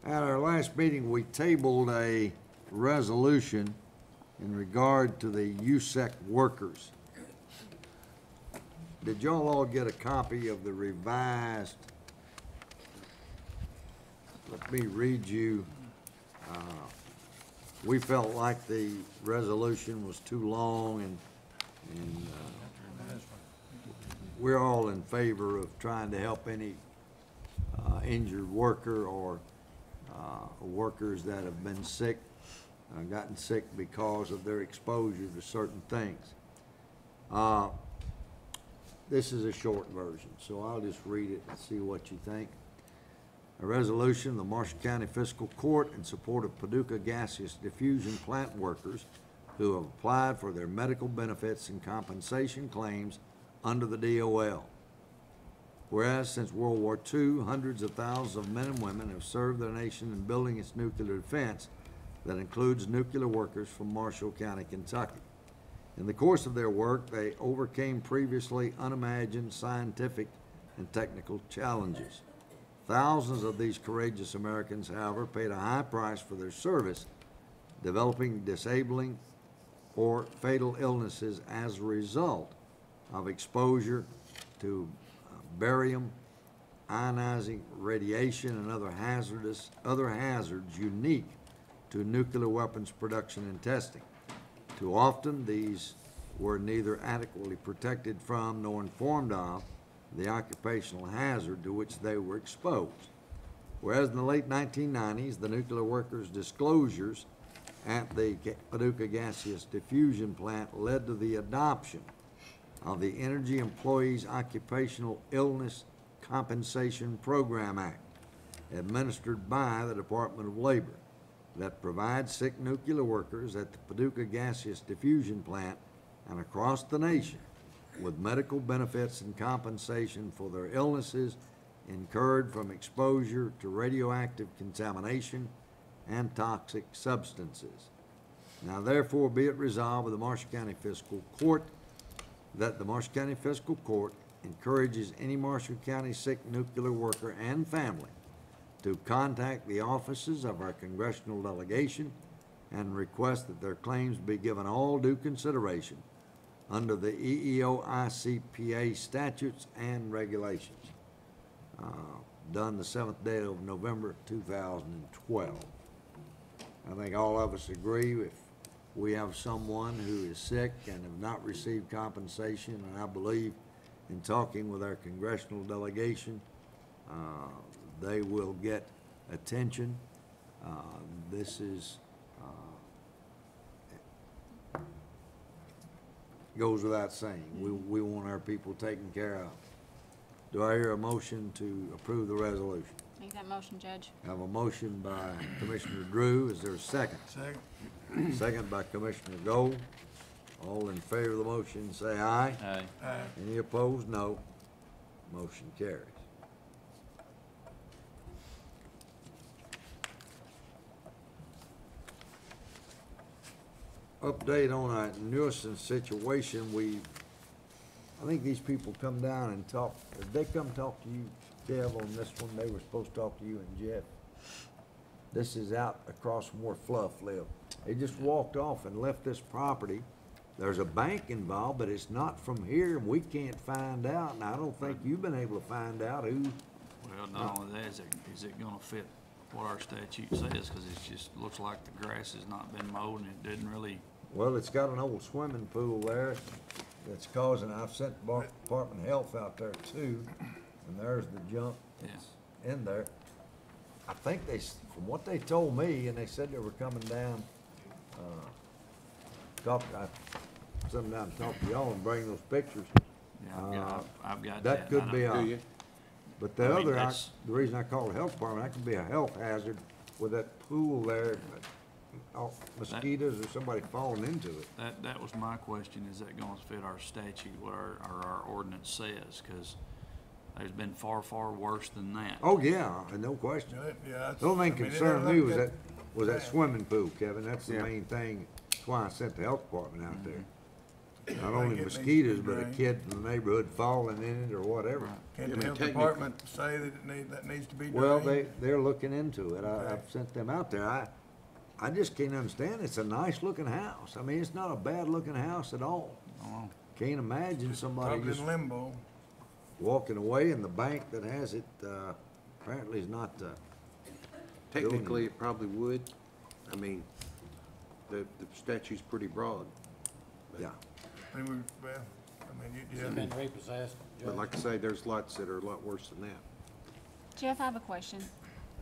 At our last meeting, we tabled a resolution in regard to the USEC workers. Did y'all all get a copy of the revised? Let me read you. We felt like the resolution was too long, and we're all in favor of trying to help any injured worker or workers that have been sick, gotten sick because of their exposure to certain things. This is a short version, so I'll just read it and see what you think. A resolution of the Marshall County Fiscal Court in support of Paducah gaseous diffusion plant workers who have applied for their medical benefits and compensation claims under the DOL. Whereas since World War II, hundreds of thousands of men and women have served their nation in building its nuclear defense that includes nuclear workers from Marshall County, Kentucky. In the course of their work, they overcame previously unimagined scientific and technical challenges. Thousands of these courageous Americans, however, paid a high price for their service, developing disabling or fatal illnesses as a result of exposure to barium, ionizing radiation, and other hazards unique to nuclear weapons production and testing. Too often, these were neither adequately protected from nor informed of the occupational hazard to which they were exposed. Whereas in the late 1990s, the nuclear workers' disclosures at the Paducah gaseous diffusion plant led to the adoption of the Energy Employees Occupational Illness Compensation Program Act, administered by the Department of Labor, that provides sick nuclear workers at the Paducah gaseous diffusion plant and across the nation with medical benefits and compensation for their illnesses incurred from exposure to radioactive contamination and toxic substances. Now therefore be it resolved of the Marshall County Fiscal Court that the Marshall County Fiscal Court encourages any Marshall County sick nuclear worker and family to contact the offices of our congressional delegation and request that their claims be given all due consideration under the EEOICPA statutes and regulations. Done the 7th day of November 2012. I think all of us agree if we have someone who is sick and have not received compensation, and I believe in talking with our congressional delegation, they will get attention. This is, goes without saying. We want our people taken care of. Do I hear a motion to approve the resolution? Make that motion, Judge. I have a motion by Commissioner Drew. Is there a second? Second. Second by Commissioner Gold. All in favor of the motion, say aye. Aye. Aye. Any opposed, no. Motion carries. Update on a nuisance situation. I think these people come down and talk. Did they come talk to you, Kev, on this one? They were supposed to talk to you and Jeff. This is out across from where Fluff lived. They just walked off and left this property. There's a bank involved, but it's not from here, and we can't find out, and I don't think you've been able to find out who. Well, not only that, is it gonna fit what our statute says? Cause it just looks like the grass has not been mowed and it didn't really. Well, it's got an old swimming pool there that's causing, I've sent Department of Health out there too, and there's the junk that's in there. I think from what they told me, and they said they were coming down, send them down and talk to y'all and bring those pictures. Yeah, I've got that. That could be Do you? but the I mean, other, that's- the reason I call it health department, that could be a health hazard with that pool there, mosquitoes or somebody falling into it. That was my question, is that gonna fit our statute, what our ordinance says? Cause there's been far, far worse than that. Oh, yeah, no question. The only thing concerned me was that swimming pool, Kevin. That's the Yeah. main thing. That's why I sent the health department out there. Mm-hmm. Not only mosquitoes, but a kid from the neighborhood falling in it or whatever. Can't I the mean, health technically- department say that that needs to be done? Well, they're looking into it. Okay. I've sent them out there. I just can't understand. It's a nice looking house. I mean, it's not a bad looking house at all. Oh, Can't imagine somebody Probably just in limbo. walking away, and the bank that has it, apparently is not, Technically, it probably would. I mean, the statute's pretty broad. yeah. I mean, It's been repossessed. But like I say, there's lots that are a lot worse than that. Jeff, I have a question.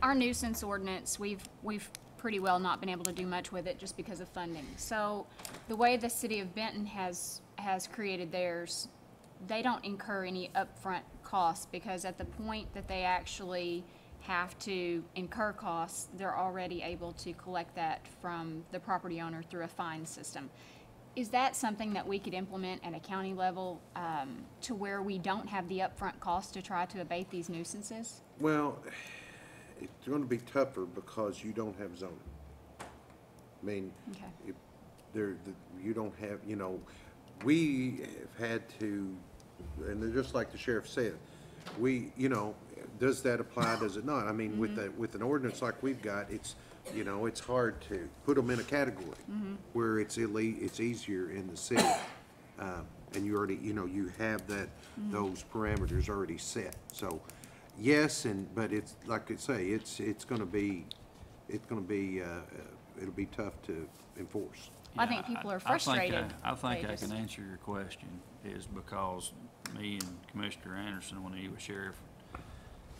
Our nuisance ordinance, we've pretty well not been able to do much with it just because of funding. So the way the city of Benton has created theirs, they don't incur any upfront costs because at the point that they actually have to incur costs, they're already able to collect that from the property owner through a fine system. Is that something that we could implement at a county level to where we don't have the upfront cost to try to abate these nuisances? Well, it's gonna be tougher because you don't have zoning. I mean, Okay. you don't have, we have had to, and they're just like the sheriff said, does that apply, does it not? I mean, with an ordinance like we've got, it's hard to put them in a category where it's easier in the city. And you already, you have those parameters already set. So, yes, but it's, like I say, it'll be tough to enforce. I think people are frustrated. I think They I can just- answer your question, is because me and Commissioner Anderson, when he was sheriff,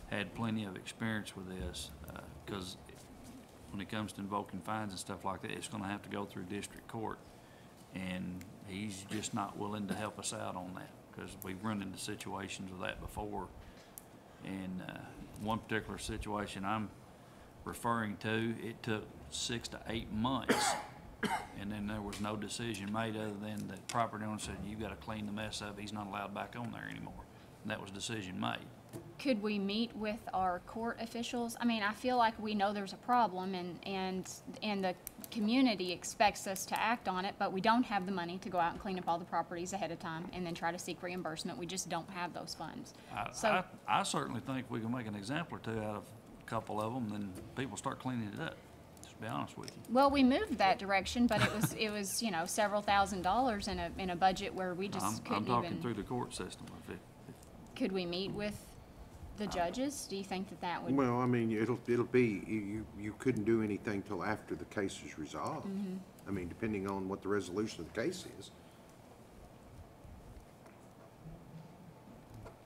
had plenty of experience with this, because when it comes to invoking fines and stuff like that, it's gonna have to go through district court. And he's just not willing to help us out on that, because we've run into situations with that before. And one particular situation I'm referring to, it took 6 to 8 months, and then there was no decision made other than the property owner said, "You've got to clean the mess up. He's not allowed back on there anymore." that was decision made. Could we meet with our court officials? I mean, I feel like we know there's a problem and the community expects us to act on it, but we don't have the money to go out and clean up all the properties ahead of time and then try to seek reimbursement. We just don't have those funds. So, I certainly think we can make an example or two out of a couple of them, then people start cleaning it up, just to be honest with you. well, we moved that direction, but it was, you know, several $1,000s in a budget where we just couldn't I'm talking even. through the court system. Could we meet with the judges? Do you think that would? Well, I mean, it'll be, you couldn't do anything till after the case is resolved. I mean, depending on what the resolution of the case is.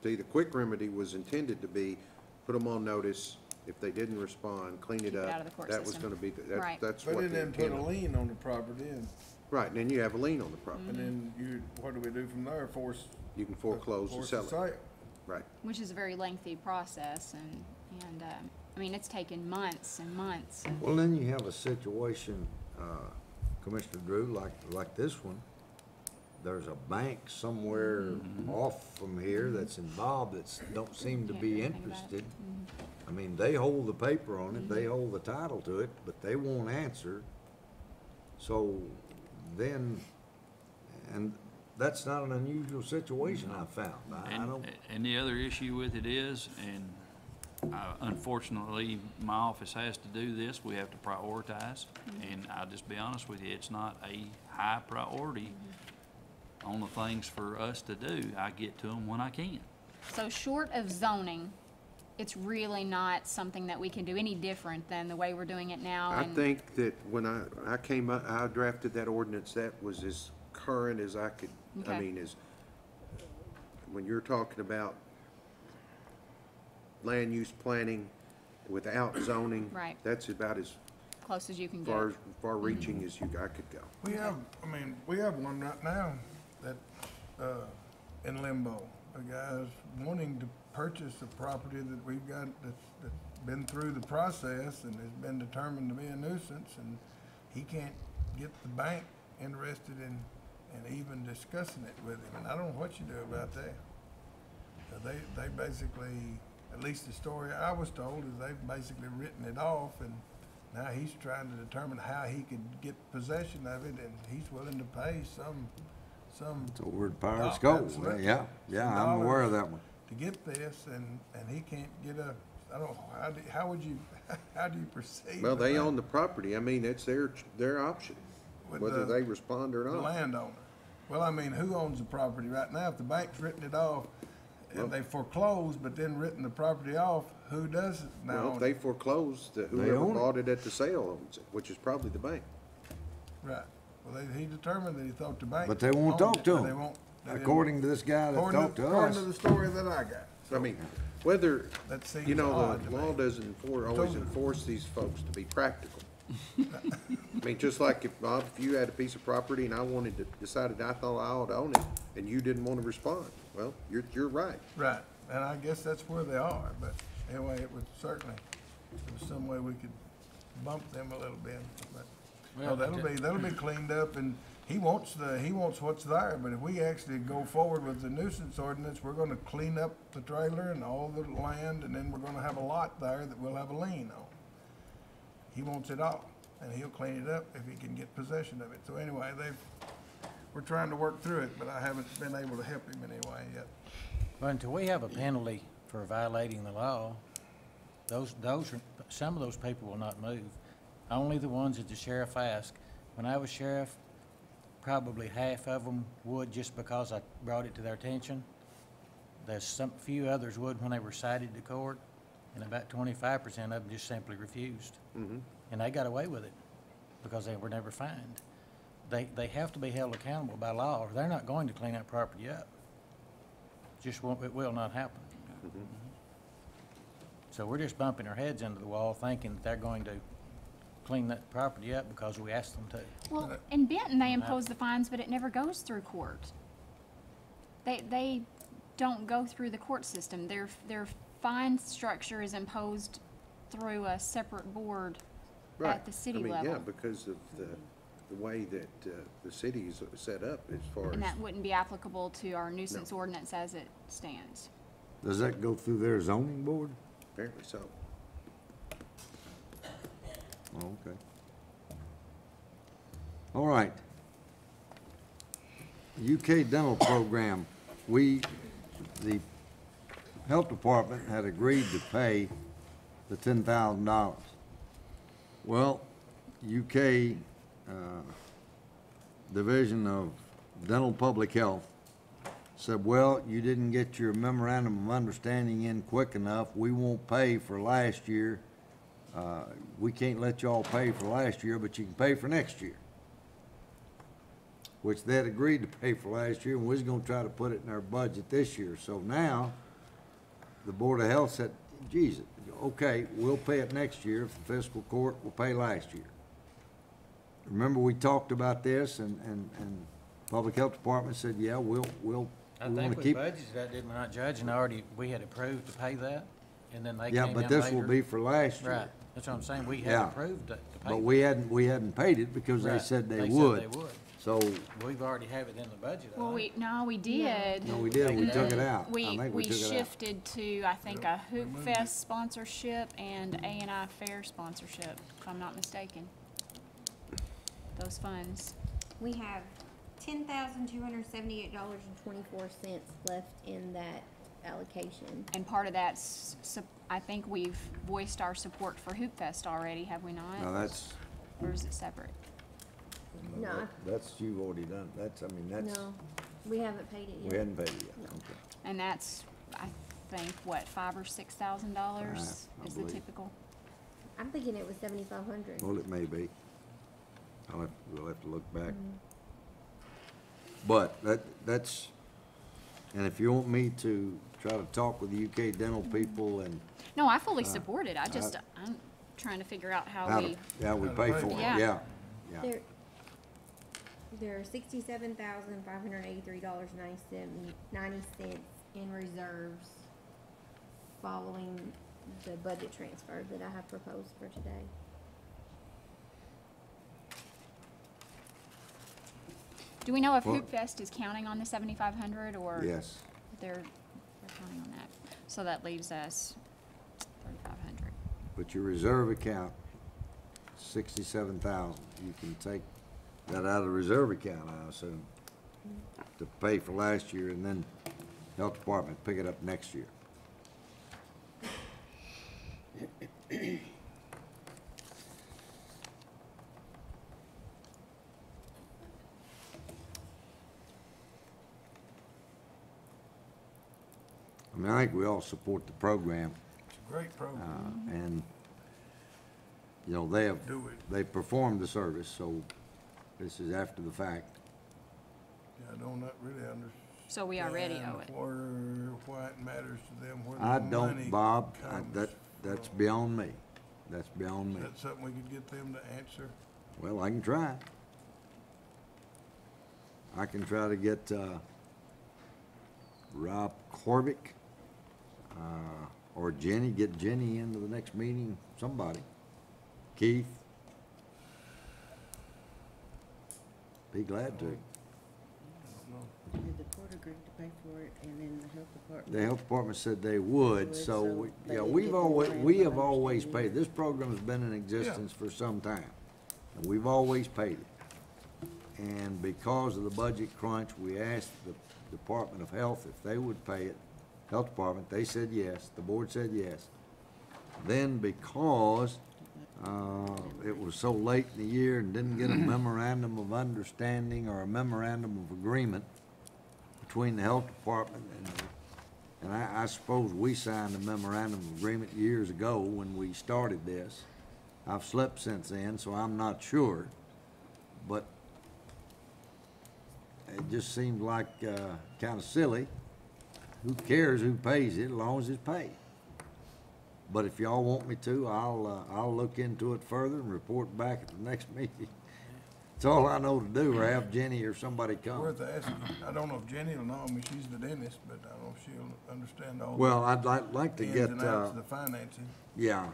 See, the quick remedy was intended to be, put them on notice, if they didn't respond, clean it Keep it up. out of the court That was system. gonna be, Right. that's But what the then put a intent. lien on the property, and Right, and then you have a lien on the property. then what do we do from there? Force You can foreclose and force sell the it. sale. Right. Which is a very lengthy process, and I mean, it's taken months and months. Well, then you have a situation, Commissioner Drew, like this one. There's a bank somewhere off from here that's involved that don't seem to Can't do be anything about it. interested. I mean, they hold the paper on it, they hold the title to it, but they won't answer. So then, and that's not an unusual situation I found. I don't. And the other issue with it is, and unfortunately, my office has to do this, we have to prioritize. And I'll just be honest with you, it's not a high priority on the things for us to do. I get to them when I can. So short of zoning, it's really not something that we can do any different than the way we're doing it now. I and- think that when I came up, I drafted that ordinance, that was as current as I could, I Okay. mean, when you're talking about land use planning without zoning. Right. That's about as Close as you can get. far-reaching as I could go. We have one right now that, in limbo. A guy's wanting to purchase a property that we've got that's been through the process and has been determined to be a nuisance, and he can't get the bank interested in even discussing it with him, and I don't know what you do about that. They basically, at least the story I was told, is they've basically written it off, and now he's trying to determine how he could get possession of it, and he's willing to pay some. It's over the power Oh, of scope. absolutely. Yeah, I'm aware of that one. To get this, and he can't get I don't know, how would you, how do you proceed? Well, with they that? own the property. I mean, it's their option, With whether the- they respond or The not. landowner. Well, I mean, who owns the property right now? If the bank's written it off, Well- and they foreclosed, but then written the property off, who does it now? Well, if they foreclosed, They whoever own it. bought it at the sale owns it, which is probably the bank. Right. Well, he determined that he thought the bank. But they won't owned talk it, to but they him. won't- they didn't- According to this guy that talked to According us. to the story that I got. I mean, whether, That seems you know, odd the to law me. doesn't always enforce these folks to be practical. I mean, just like if, Bob, if you had a piece of property and I wanted to, decided I thought I ought to own it, and you didn't want to respond, well, you're right. Right, and I guess that's where they are, but anyway, it would certainly, there was some way we could bump them a little bit, but, no, that'll be cleaned up, and he wants what's there, but if we actually go forward with the nuisance ordinance, we're gonna clean up the trailer and all the land, and then we're gonna have a lot there that we'll have a lien on. He wants it all, and he'll clean it up if he can get possession of it, so anyway, we're trying to work through it, but I haven't been able to help him anyway yet. Well, until we have a penalty for violating the law, some of those people will not move. Only the ones that the sheriff asked. When I was sheriff, probably half of them would just because I brought it to their attention. There's few others would when they were cited to court, and about 25% of them just simply refused. And they got away with it because they were never fined. They have to be held accountable by law, or they're not going to clean that property up. It will not happen. So we're just bumping our heads into the wall thinking that they're going to clean that property up because we asked them to. Well, in Benton, they impose the fines, but it never goes through court. They don't go through the court system. Their fine structure is imposed through a separate board at the city level. Yeah, because of the way that the city is set up as far as. And that wouldn't be applicable to our nuisance ordinance as it stands. Does that go through their zoning board? Apparently so. Oh, okay. All right. UK dental program, the health department had agreed to pay the $10,000. Well, UK Division of Dental Public Health said, well, you didn't get your memorandum of understanding in quick enough. We won't pay for last year. We can't let y'all pay for last year, but you can pay for next year. Which they had agreed to pay for last year, and we was gonna try to put it in our budget this year. So now, the Board of Health said, geez, okay, we'll pay it next year if the fiscal court will pay last year. Remember, we talked about this, and Public Health Department said, yeah, we I wanna think we keep. budgeted that, did we not, Judge? And we had approved to pay that, and then they came Yeah, in but this will later. be for last year. Right, that's what I'm saying, we had Yeah. approved to pay. But we hadn't paid it because they Right. said they They said would. they would. So, We've already have it in the budget, I Well, think. we did. no, we did, we took it out. I We think we took it out. shifted to, I think, a Hoop Fest sponsorship and A&I Fair sponsorship, if I'm not mistaken. Those funds. We have $10,278.24 left in that allocation. And part of that's, I think we've voiced our support for Hoop Fest already, have we not? No, that's, Or is it separate? No. that's, you've already done, that's, I mean, that's, No, we haven't paid it yet. we hadn't paid it yet, okay. And that's, I think, what, $5,000 or $6,000 I is the believe. typical? I'm thinking it was 7,500. Well, it may be. We'll have to look back. But that's, and if you want me to try to talk with the UK dental people and No, I fully support it. I'm trying to figure out how how we, to, yeah, we pay for it, Yeah. yeah, yeah. There are $67,583.90 in reserves following the budget transfer that I have proposed for today. do we know if Well- Hoop Fest is counting on the 7,500 or? Yes, They're counting on that. So that leaves us 3,500. but your reserve account, 67,000, you can take that out of the reserve account, I assume, to pay for last year, and then Health Department pick it up next year. I mean, I think we all support the program, It's a great program. and, you know, they performed the service, so this is after the fact. Yeah, I don't not really understand. So we already owe it. Why it matters to them where I the money don't, Bob, comes that's from. beyond me. That's beyond Is me. that something we could get them to answer? Well, I can try. I can try to get, Rob Corbick, or Jenny, get Jenny into the next meeting, somebody. Keith. Be glad to. Did the court agree to pay for it, and then the health department? The health department said they would, Would, so, so we- they yeah, didn't we get the have memorandum of always understanding. paid. This program's been in existence for some time, and we've always paid it. And because of the budget crunch, we asked the Department of Health if they would pay it. Health Department, they said yes, the board said yes. Then because, it was so late in the year and didn't get a memorandum of understanding or a memorandum of agreement between the health department and I suppose we signed a memorandum of agreement years ago when we started this. I've slept since then, so I'm not sure, but it just seemed like, kinda silly. Who cares who pays it as long as it's paid? But if y'all want me to, I'll look into it further and report back at the next meeting. It's all I know to do, or have Jenny or somebody come. Worth asking. I don't know if Jenny will know, I mean, she's the dentist, but I don't know if she'll understand all Well, the I'd like to ins get, and outs of the financing. yeah,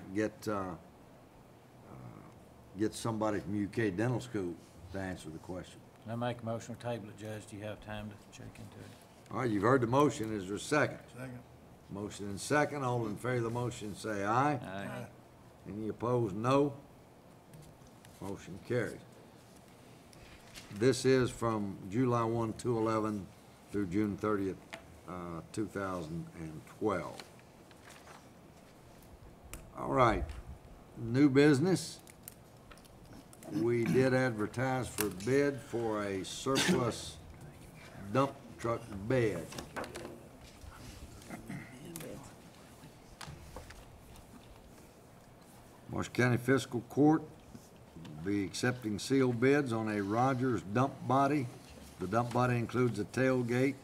get somebody from UK Dental School to answer the question. I make a motion to table it, Judge. Do you have time to check into it? All right, you've heard the motion. Is there a second? Second. Motion and second. All in favor of the motion say aye. Aye. Any opposed, no. Motion carries. This is from July 1, 2011 through June 30th, 2012. All right, new business. We did advertise for bid for a surplus dump truck bed. Marshall County Fiscal Court will be accepting sealed bids on a Rogers dump body. The dump body includes a tailgate.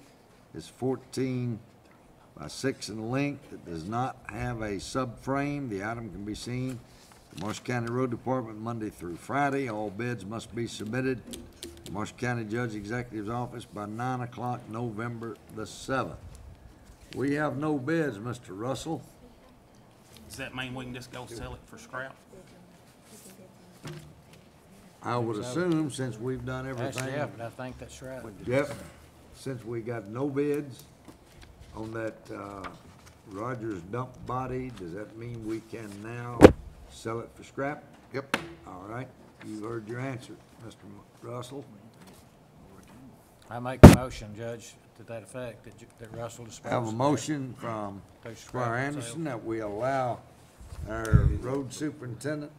It's 14 by 6 in length. It does not have a subframe. The item can be seen at the Marshall County Road Department Monday through Friday. All bids must be submitted to the Marshall County Judge Executive's office by 9 o'clock November the 7th. We have no bids, Mr. Russell. Does that mean we can just go sell it for scrap? I would assume, since we've done everything. That's, yeah, but I think that's right. Yep, since we got no bids on that, Rogers dump body, does that mean we can now sell it for scrap? Yep. All right, you heard your answer, Mr. Russell. I make a motion, Judge, to that effect, that Russell dispose. Have a of that. motion from Go scrap Squire and Anderson sale. that we allow our road superintendent,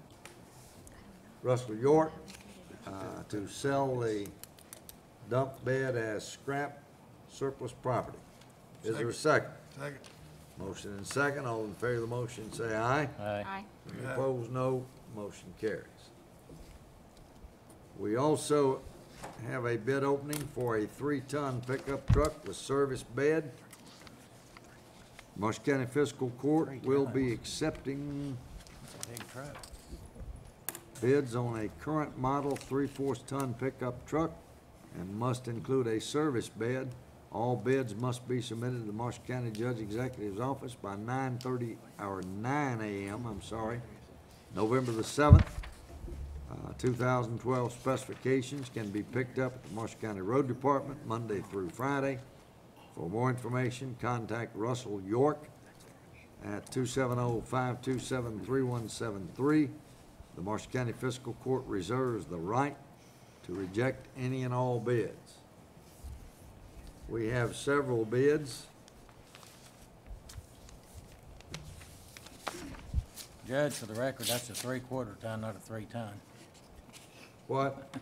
Russell York, to sell the dump bed as scrap surplus property. Is there a second? Second. Motion and second. All in favor of the motion, say aye. Aye. Any opposed, no. Motion carries. We also have a bid opening for a 3-ton pickup truck with service bed. Marshall County Fiscal Court will be accepting It's a big truck. bids on a current model 3/4 ton pickup truck and must include a service bed. All bids must be submitted to the Marshall County Judge Executive's office by 9 a.m., November the 7th. 2012 specifications can be picked up at the Marshall County Road Department Monday through Friday. For more information, contact Russell York at 270-527-3173. The Marshall County Fiscal Court reserves the right to reject any and all bids. We have several bids. Judge, for the record, that's a 3/4 ton, not a 3-ton. What?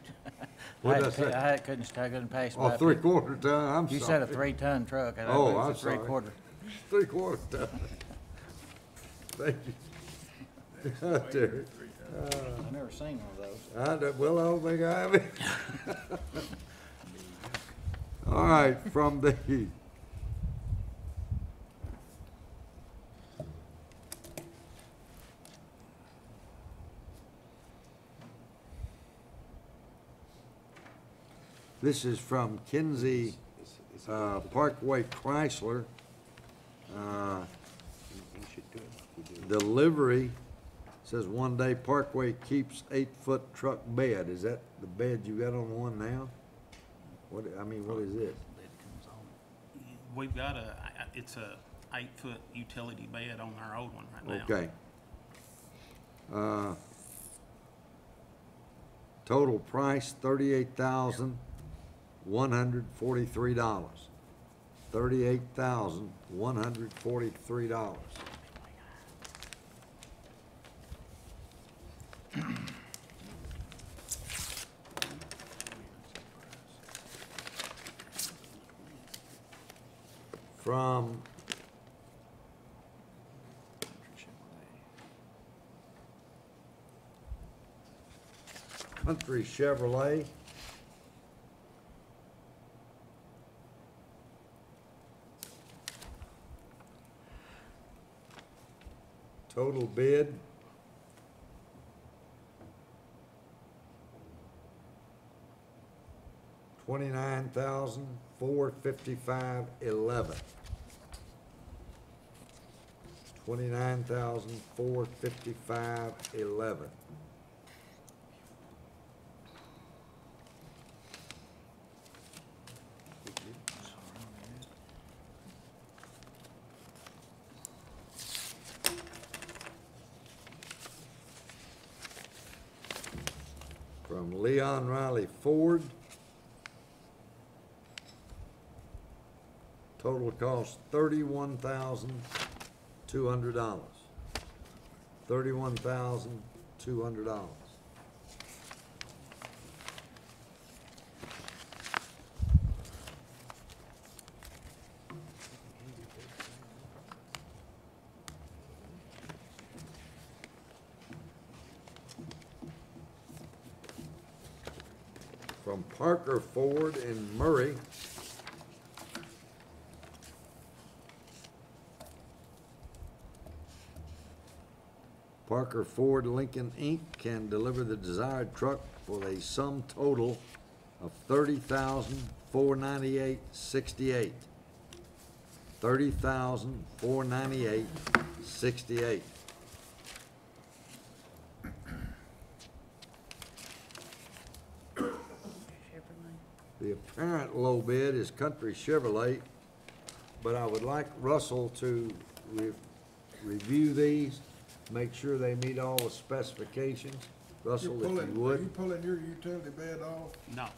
What did I say? I couldn't pass Oh, by. 3/4 ton, I'm sorry. You said a 3-ton truck. and I Oh, believe I'm it's a sorry. 3/4. 3/4 ton. Thank you. Terry. I've never seen one of those. Well, I don't think I have it. All right, from the this is from Kinsey Parkway Chrysler. Delivery says 1 day Parkway keeps 8-foot truck bed. Is that the bed you got on the one now? What is this? We've got it's a 8-foot utility bed on our old one right now. Okay. Total price $38,143. $38,143. From Country Chevrolet. Total bid $29,455.11. $29,455.11. from Leon Riley Ford. Total cost $31,200. $31,200. From Parker Ford in Murray. Parker Ford Lincoln Inc. can deliver the desired truck for a sum total of $30,498.68. $30,498.68. The apparent low bid is Country Chevrolet, but I would like Russell to review these, make sure they meet all the specifications. Russell, if you Are would. you pulling your utility bed off? No,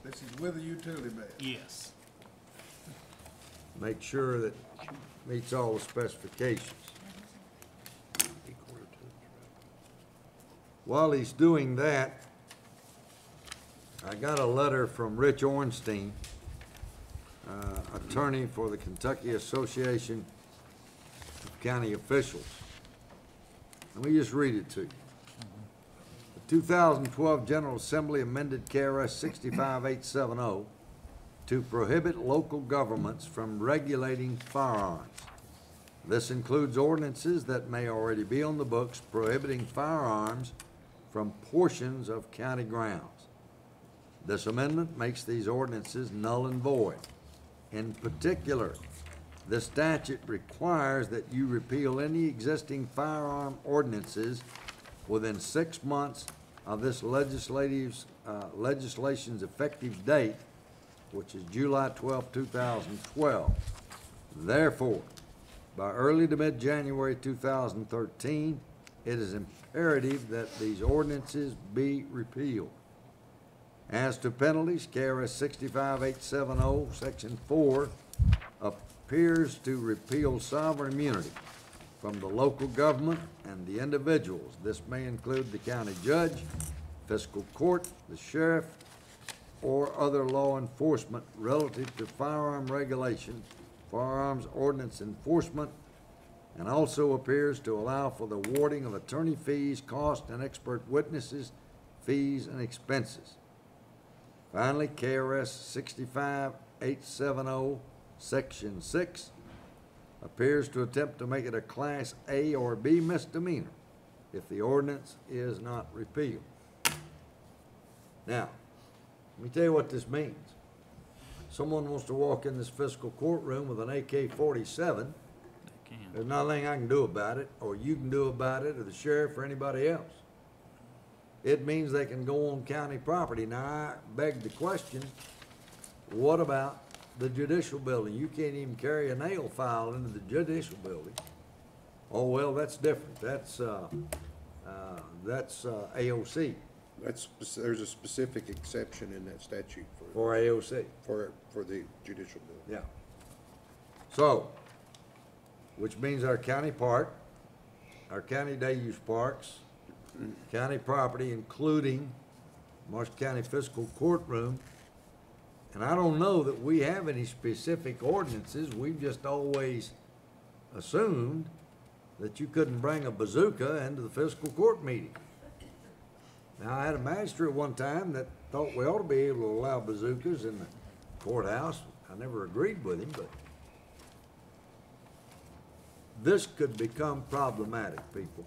This is with a utility bed. yes. Make sure that meets all the specifications. While he's doing that, I got a letter from Rich Ornstein, attorney for the Kentucky Association of County Officials. Let me just read it to you. The 2012 General Assembly amended KRS 65870 to prohibit local governments from regulating firearms. This includes ordinances that may already be on the books prohibiting firearms from portions of county grounds. This amendment makes these ordinances null and void. In particular, the statute requires that you repeal any existing firearm ordinances within 6 months of this legislation's effective date, which is July 12, 2012. Therefore, by early to mid-January 2013, it is imperative that these ordinances be repealed. As to penalties, KRS 65870, Section 4, appears to repeal sovereign immunity from the local government and the individuals. This may include the county judge, fiscal court, the sheriff, or other law enforcement relative to firearm regulation, firearms ordinance enforcement, and also appears to allow for the awarding of attorney fees, cost, and expert witnesses, fees, and expenses. Finally, KRS 65870, Section 6, appears to attempt to make it a Class A or B misdemeanor if the ordinance is not repealed. Now, let me tell you what this means. Someone wants to walk in this fiscal courtroom with an AK-47, there's nothing I can do about it, or you can do about it, or the sheriff, or anybody else. It means they can go on county property. Now, I beg the question, what about the judicial building? You can't even carry a nail file into the judicial building. Oh, well, that's different. That's AOC. There's a specific exception in that statute For AOC. for the judicial building. Yeah. So, which means our county park, our county day use parks, county property, including Marshall County Fiscal Courtroom. And I don't know that we have any specific ordinances. We've just always assumed that you couldn't bring a bazooka into the fiscal court meeting. Now, I had a magistrate one time that thought we ought to be able to allow bazookas in the courthouse. I never agreed with him, but this could become problematic, people,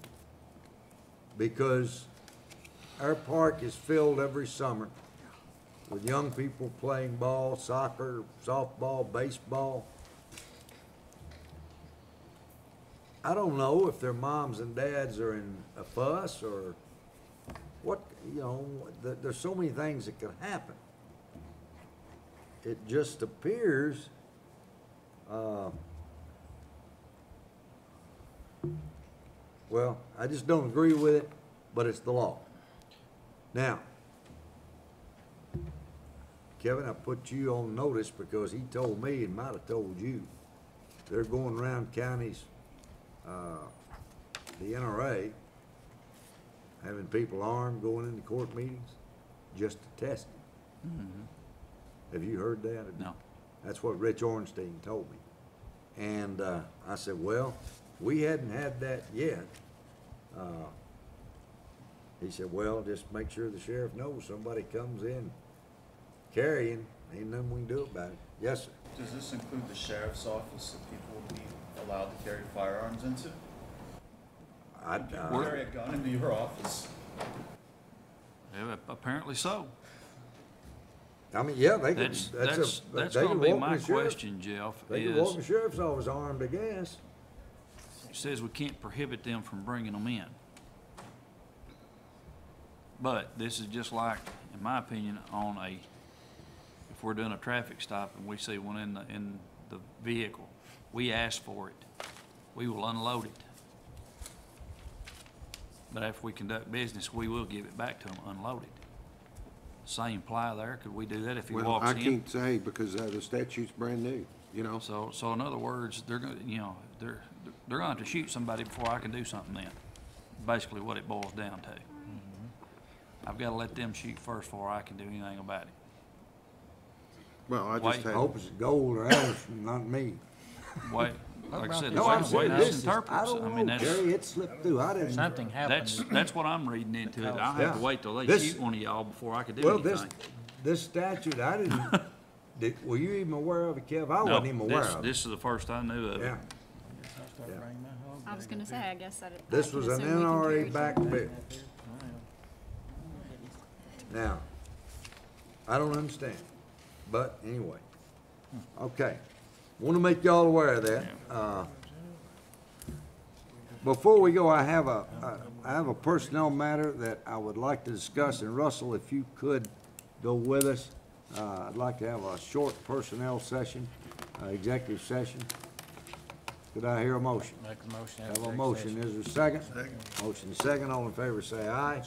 because our park is filled every summer with young people playing ball, soccer, softball, baseball. I don't know if their moms and dads are in a fuss or what, there's so many things that could happen. It just appears, well, I just don't agree with it, but it's the law. Now, Kevin, I put you on notice because he told me and might have told you. They're going around counties, the NRA, having people armed going into court meetings just to test them. Have you heard that? No. That's what Rich Ornstein told me. And I said, well, we hadn't had that yet. He said, well, just make sure the sheriff knows somebody comes in carrying, ain't nothing we can do about it. Yes, sir. Does this include the sheriff's office that people will be allowed to carry firearms into? Carry a gun into your office? Yeah, apparently so. I mean, yeah, they could. That's gonna be my question, Jeff, They could walk in the sheriff's office armed, I guess. It says we can't prohibit them from bringing them in. But this is just like, in my opinion, on a, if we're doing a traffic stop and we see one in the vehicle, we ask for it, we will unload it. But after we conduct business, we will give it back to them unloaded. Same apply there, could we do that if he Well, walks in? I can't say because the statute's brand new, you know? So in other words, they're gonna, you know, they're gonna have to shoot somebody before I can do something then. Basically what it boils down to. I've gotta let them shoot first before I can do anything about it. Well, I just Wait. I had, hope it's gold or Anderson, not me. Wait, like I said, No, the I'm way serious. this This is- interprets, I I don't mean, know, that's, Gary, it slipped through. I didn't. Something happened. that's what I'm reading into it. I'll have Yeah. to wait till they This- shoot one of y'all before I can do Well, anything. this statute, I didn't, were you even aware of it, Kev? I wasn't even aware of it. This is the first I knew of it. Yeah. I was gonna say, I guess that. This was an NRA back bill. Now, I don't understand, but anyway. Okay. Want to make y'all aware of that. Before we go, I have a personnel matter that I would like to discuss, and Russell, if you could go with us. I'd like to have a short personnel session, executive session. Could I hear a motion? Make a motion. Have a motion, is there a second? Second. Motion second, all in favor say aye.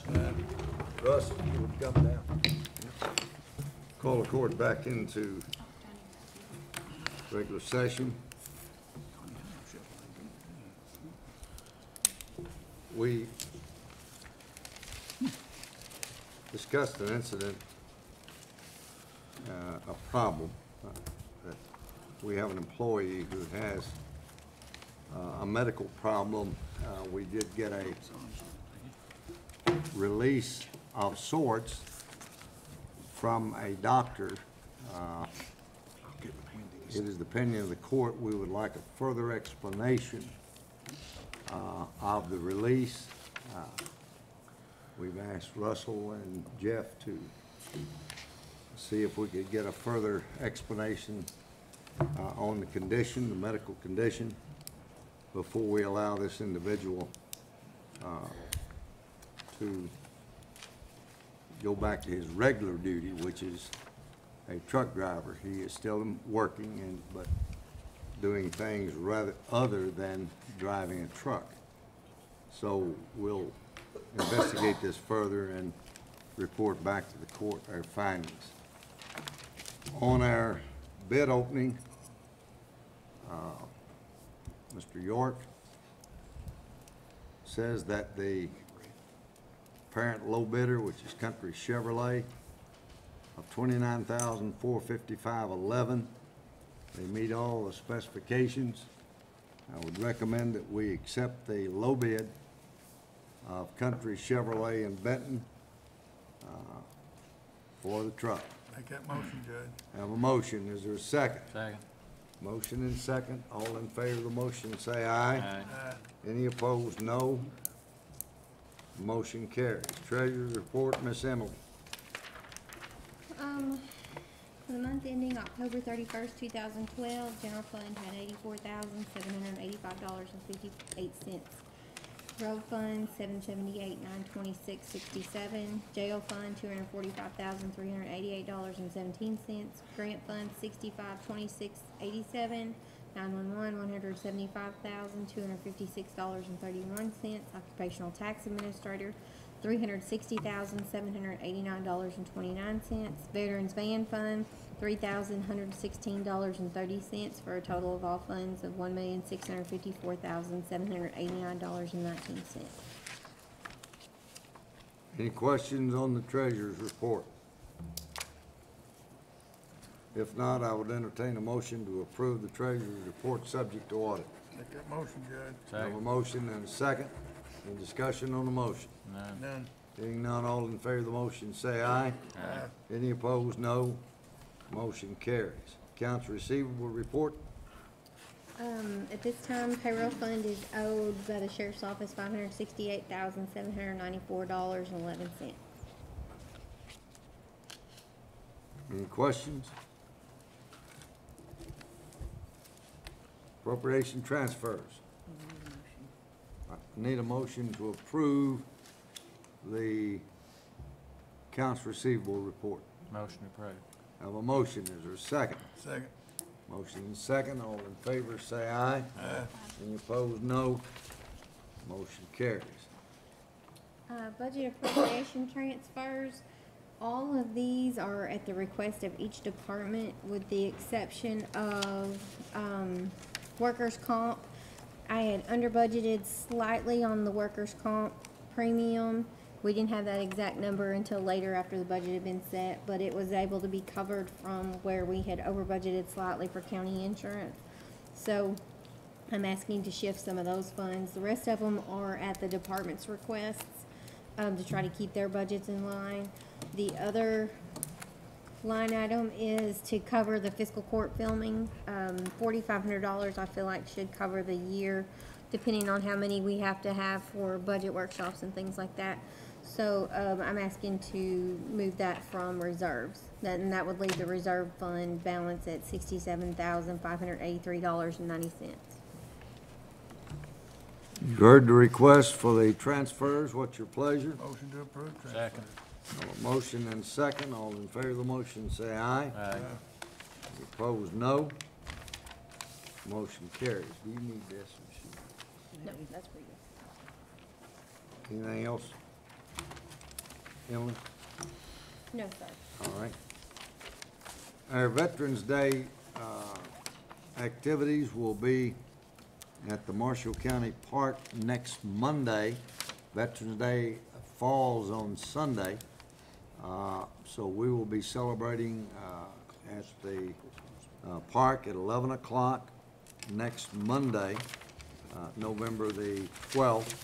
Russ, if you would come down. Call the court back into regular session. We discussed an incident, a problem, that we have an employee who has a medical problem. We did get a release of sorts from a doctor. It is the opinion of the court, we would like a further explanation of the release. We've asked Russell and Jeff to see if we could get a further explanation on the condition, the medical condition, before we allow this individual to go back to his regular duty, which is a truck driver. He is still working but doing things rather other than driving a truck. So we'll investigate this further and report back to the court our findings. On our bid opening, Mr. York says that the apparent low bidder, which is Country Chevrolet, of $29,455.11. They meet all the specifications. I would recommend that we accept the low bid of Country Chevrolet in Benton for the truck. Make that motion, Judge. Have a motion. Is there a second? Second. Motion and second. All in favor of the motion, say aye. Aye. Any opposed, no. Motion carries. Treasurer's report, Miss Emily. For the month ending October 31st, 2012, general fund had $84,785.58. Road fund, $778,926.67. Jail fund, $245,388.17. Grant fund, $65,2687. 911, $175,256.31. Occupational tax administrator, $360,789.29. Veterans Van Fund, $3,116.30, for a total of all funds of $1,654,789.19. Any questions on the treasurer's report? If not, I would entertain a motion to approve the treasurer's report subject to audit. Make that motion, Judge. I have a motion and a second. Any discussion on the motion? None. Being none, all in favor of the motion, say aye. Aye. Any opposed, no. Motion carries. Accounts receivable report. At this time, payroll fund is owed by the sheriff's office $568,794.11. Any questions? Appropriation transfers. I need a motion to approve the accounts receivable report. Motion approved. I have a motion. Is there a second? Second. Motion and second. All in favor, say aye. Aye. Any opposed, no. Motion carries. Budget appropriation transfers. All of these are at the request of each department, with the exception of workers' comp. I had under budgeted slightly on the workers' comp premium. We didn't have that exact number until later after the budget had been set, but it was able to be covered from where we had over budgeted slightly for county insurance. So I'm asking to shift some of those funds. The rest of them are at the department's requests to try to keep their budgets in line. The other line item is to cover the fiscal court filming. $4,500 I feel like should cover the year, depending on how many we have to have for budget workshops and things like that. So I'm asking to move that from reserves. And that would leave the reserve fund balance at $67,583.90. You heard the request for the transfers. What's your pleasure? Motion to approve transfer. Second. A motion and second. All in favor of the motion, say aye. Aye. Opposed, no. Motion carries. Do you need this? No, that's for you. Anything else? Emily? No, sir. All right. Our Veterans Day activities will be at the Marshall County Park next Monday. Veterans Day falls on Sunday, so we will be celebrating at the park at 11 o'clock next Monday, November the 12th.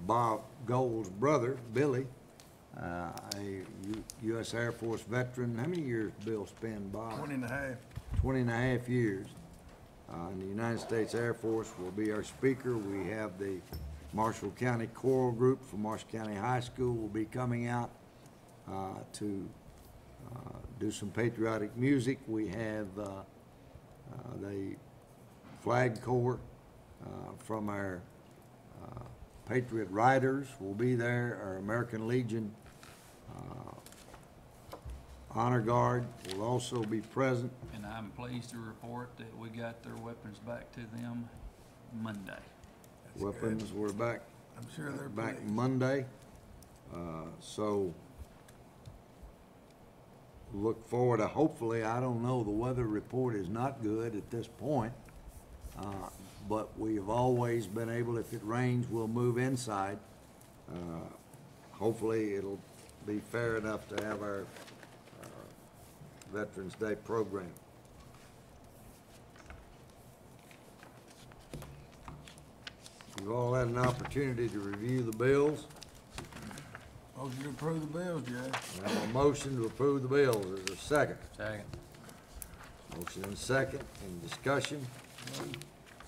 Bob Gold's brother, Billy, a U.S. Air Force veteran. How many years Bill spent, Bob? 20 and a half. 20 and a half years. And the United States Air Force will be our speaker. We have the Marshall County Choral Group from Marshall County High School will be coming out to do some patriotic music. We have the Flag Corps from our Patriot Riders will be there. Our American Legion Honor Guard will also be present. And I'm pleased to report that we got their weapons back to them Monday. Weapons were back. I'm sure they're back pleased. Monday. So look forward to, hopefully, I don't know, the weather report is not good at this point. But we have always been able, if it rains, we'll move inside. Hopefully it'll be fair enough to have our Veterans Day program. You've all had an opportunity to review the bills. Motion to approve the bills, Judge. I have a motion to approve the bills. Is there a second? Second. Motion and second. Any discussion?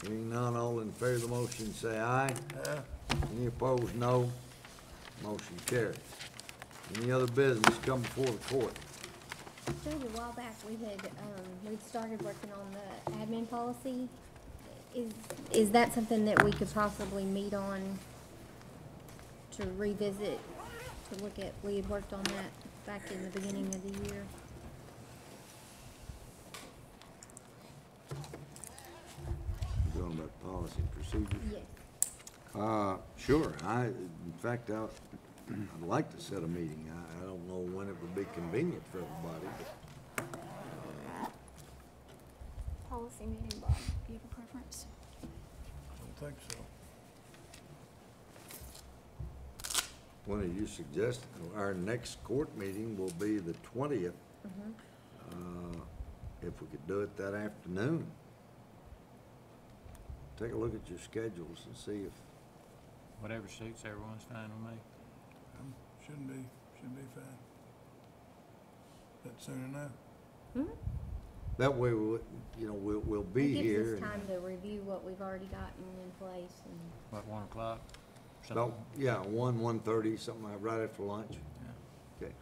Hearing none, all in favor of the motion, say aye. Aye. Any opposed, no. Motion carries. Any other business come before the court? Judge, a while back, we'd started working on the admin policy. Is that something that we could possibly meet on to revisit, to look at? We had worked on that back in the beginning of the year. You're talking about policy and procedures? Yes. Sure. In fact, I'd like to set a meeting. I don't know when it would be convenient for everybody, but Policy meeting, Bob, do you have a preference? I don't think so. one of you suggested, our next court meeting will be the 20th. If we could do it that afternoon. Take a look at your schedules and see if, Whatever suits everyone's fine with me. Shouldn't be fine. That soon enough? that way, we'll be It here. gives us time to review what we've already gotten in place and. About 1 o'clock? About, yeah, 1:30, something like right after lunch. Okay.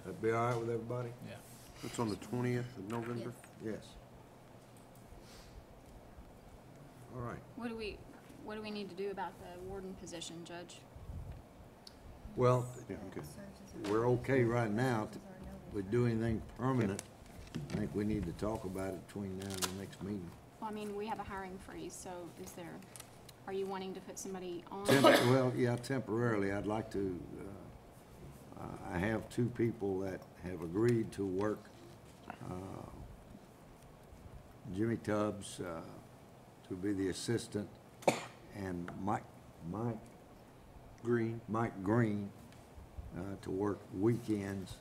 That'd be all right with everybody? Yeah. It's on the 20th of November? Yes. All right. What do we need to do about the warden position, Judge? Well, Yeah, okay. we're okay right now. If we do anything permanent, I think we need to talk about it between now and the next meeting. Well, I mean, we have a hiring freeze, so are you wanting to put somebody on? Well, yeah, temporarily. I'd like to, I have 2 people that have agreed to work. Jimmy Tubbs to be the assistant, and Mike Green to work weekends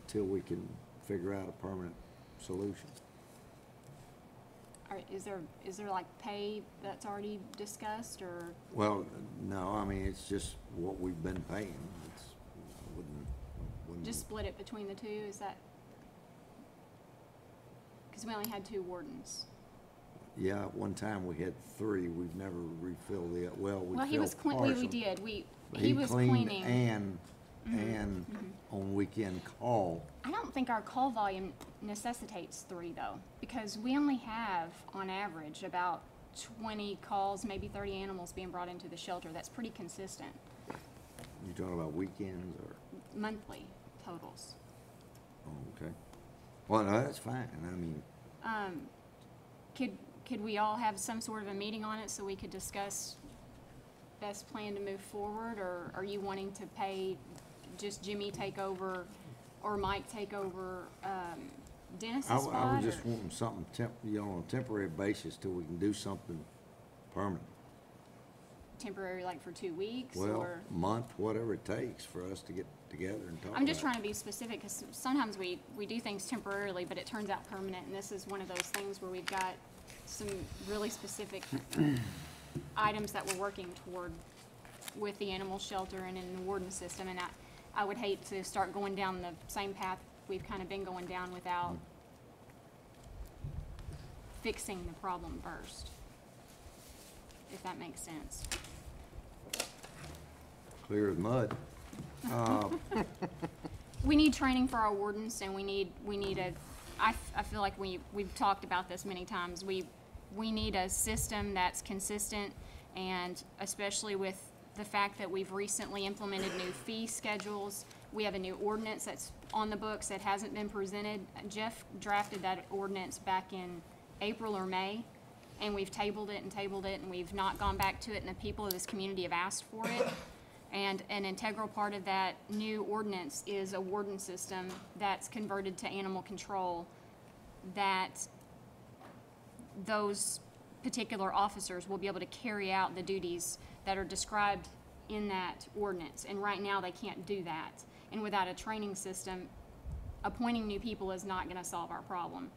till we can figure out a permanent solution. Is there like pay that's already discussed, or? Well, no, I mean, it's just what we've been paying. I wouldn't. Just split it between the 2, is that? Because we only had 2 wardens. Yeah, at one time we had 3. We've never refilled the, we Well, he was filled we partial. did, But he was cleaned cleaning. and on weekend call. I don't think our call volume necessitates 3 though, because we only have, on average, about 20 calls, maybe 30 animals being brought into the shelter. That's pretty consistent, You talking about weekends or? monthly totals. Oh, okay. Well, no, that's fine. I mean, Could we all have some sort of a meeting on it so we could discuss best plan to move forward, or are you wanting to pay just Jimmy take over or Mike take over Dennis's spot? I was just or- wanting something on a temporary basis till we can do something permanent. Temporary, like for 2 weeks, Well, or? month, whatever it takes for us to get together and talk about it. I'm just trying to be specific, because sometimes we do things temporarily, but it turns out permanent, and this is one of those things where we've got some really specific items that we're working toward with the animal shelter and in the warden system, and I would hate to start going down the same path we've kind of been going down without fixing the problem first, if that makes sense. Clear as mud. We need training for our wardens, and we need I feel like we've talked about this many times. We need a system that's consistent, and especially with the fact that we've recently implemented new fee schedules. We have a new ordinance that's on the books that hasn't been presented. Jeff drafted that ordinance back in April or May, and we've tabled it, and we've not gone back to it, and the people of this community have asked for it. And an integral part of that new ordinance is a warden system that's converted to animal control, that those particular officers will be able to carry out the duties that are described in that ordinance. And right now, they can't do that. And without a training system, appointing new people is not going to solve our problem.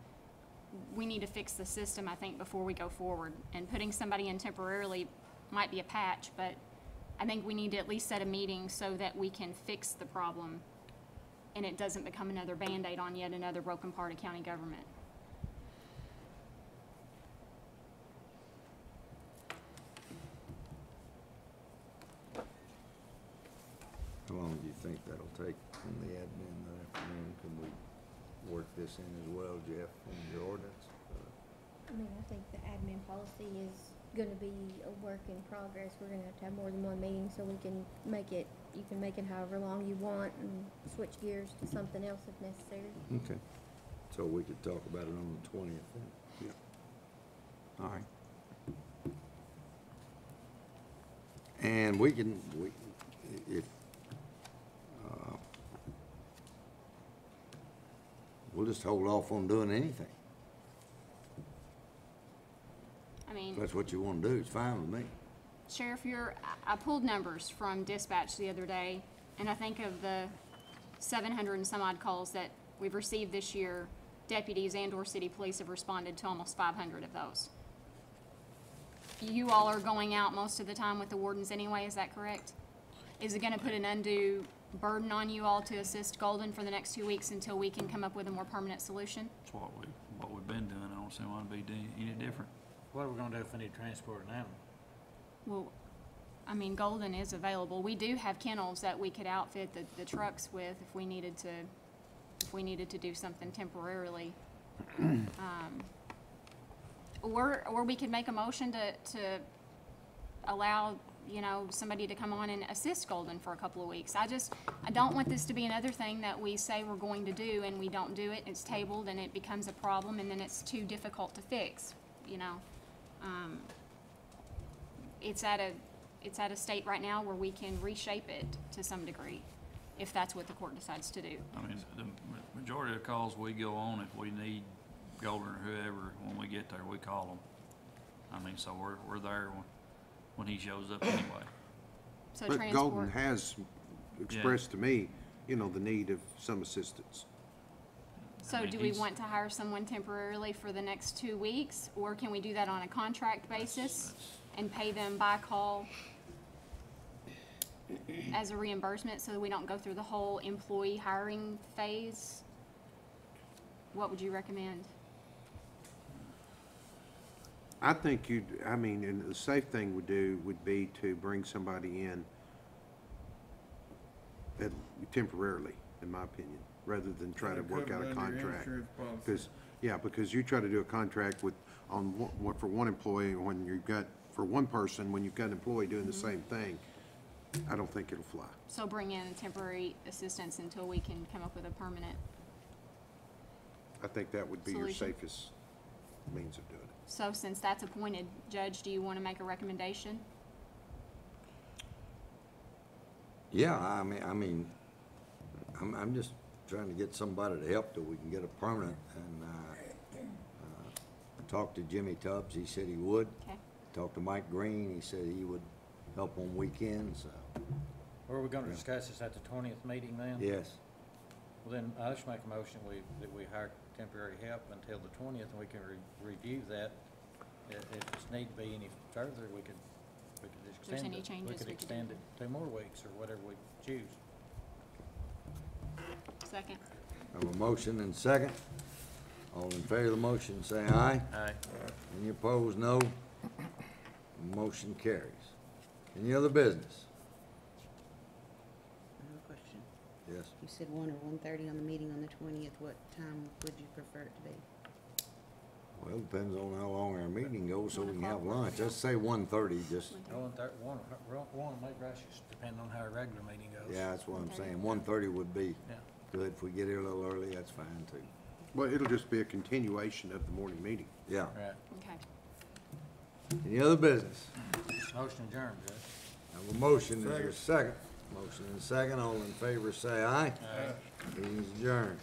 We need to fix the system, I think, before we go forward. And putting somebody in temporarily might be a patch, but I think we need to at least set a meeting so that we can fix the problem and it doesn't become another Band-Aid on yet another broken part of county government. How long do you think that'll take from the admin that afternoon? Can we work this in as well, Jeff, from your ordinance? I mean, I think the admin policy is gonna be a work in progress. We're gonna have to have more than one meeting so we can make it, you can make it however long you want and switch gears to something else if necessary. Okay. So we could talk about it on the 20th then? Yeah. All right. And we can, if, we'll just hold off on doing anything. I mean, If that's what you want to do, it's fine with me. Sheriff, I pulled numbers from dispatch the other day, and I think of the 700 and some odd calls that we've received this year, deputies and/or city police have responded to almost 500 of those. You all are going out most of the time with the wardens anyway, is that correct? Is it gonna put an undue burden on you all to assist Golden for the next 2 weeks until we can come up with a more permanent solution? That's what we've been doing. I don't see why it'd be any different. What are we gonna do if we need to transport an animal? Well, I mean, Golden is available. We do have kennels that we could outfit the trucks with if we needed to do something temporarily. Or we could make a motion to allow, you know, somebody to come on and assist Golden for a couple of weeks. I don't want this to be another thing that we say we're going to do and we don't do it, it's tabled and it becomes a problem and then it's too difficult to fix, you know. It's at a state right now where we can reshape it to some degree, if that's what the court decides to do. I mean, the majority of the calls we go on, if we need Golden or whoever, when we get there, we call them. I mean, so we're there when he shows up anyway. So But transport. Golden has expressed to me, you know, the need of some assistance. So I mean, do we he's- want to hire someone temporarily for the next 2 weeks, or can we do that on a contract basis and pay them by call as a reimbursement so that we don't go through the whole employee hiring phase? What would you recommend? I think and the safe thing would be to bring somebody in temporarily, in my opinion, rather than try to work out a contract. Because you try to do a contract for one employee, for one person, when you've got an employee doing the same thing, I don't think it'll fly. So bring in temporary assistance until we can come up with a permanent. I think that would be your Solution. safest means of doing it. So since that's appointed, Judge, do you want to make a recommendation? Yeah, I'm just trying to get somebody to help till we can get a permanent, and, I talked to Jimmy Tubbs, he said he would. Okay. Talked to Mike Green, he said he would help on weekends, Or are we gonna discuss this at the 20th meeting then? yes. Well, then, I just make a motion that we hire temporary help until the 20th, and we can review that. If it's need to be any further, we could just there's extend any it. changes We could we could extend do. it 2 more weeks, or whatever we choose. Second. I have a motion and second. All in favor of the motion, say aye. Aye. Any opposed, no. Motion carries. Any other business? I have a question. Yes. You said 1 or 1:30 on the meeting on the 20th. What time would you prefer it to be? Well, depends on how long our meeting goes, so we can have lunch. Let's say 1:30, just, One, maybe I should, depending on how our regular meeting goes. yeah, that's what I'm saying. 1:30 would be Yeah. good. If we get here a little early, that's fine too. Well, it'll just be a continuation of the morning meeting. Yeah. Right. Okay. Any other business? Motion adjourned, Judge. I have a motion, is there a second? Motion and second, all in favor say aye. Aye. Meeting's adjourned.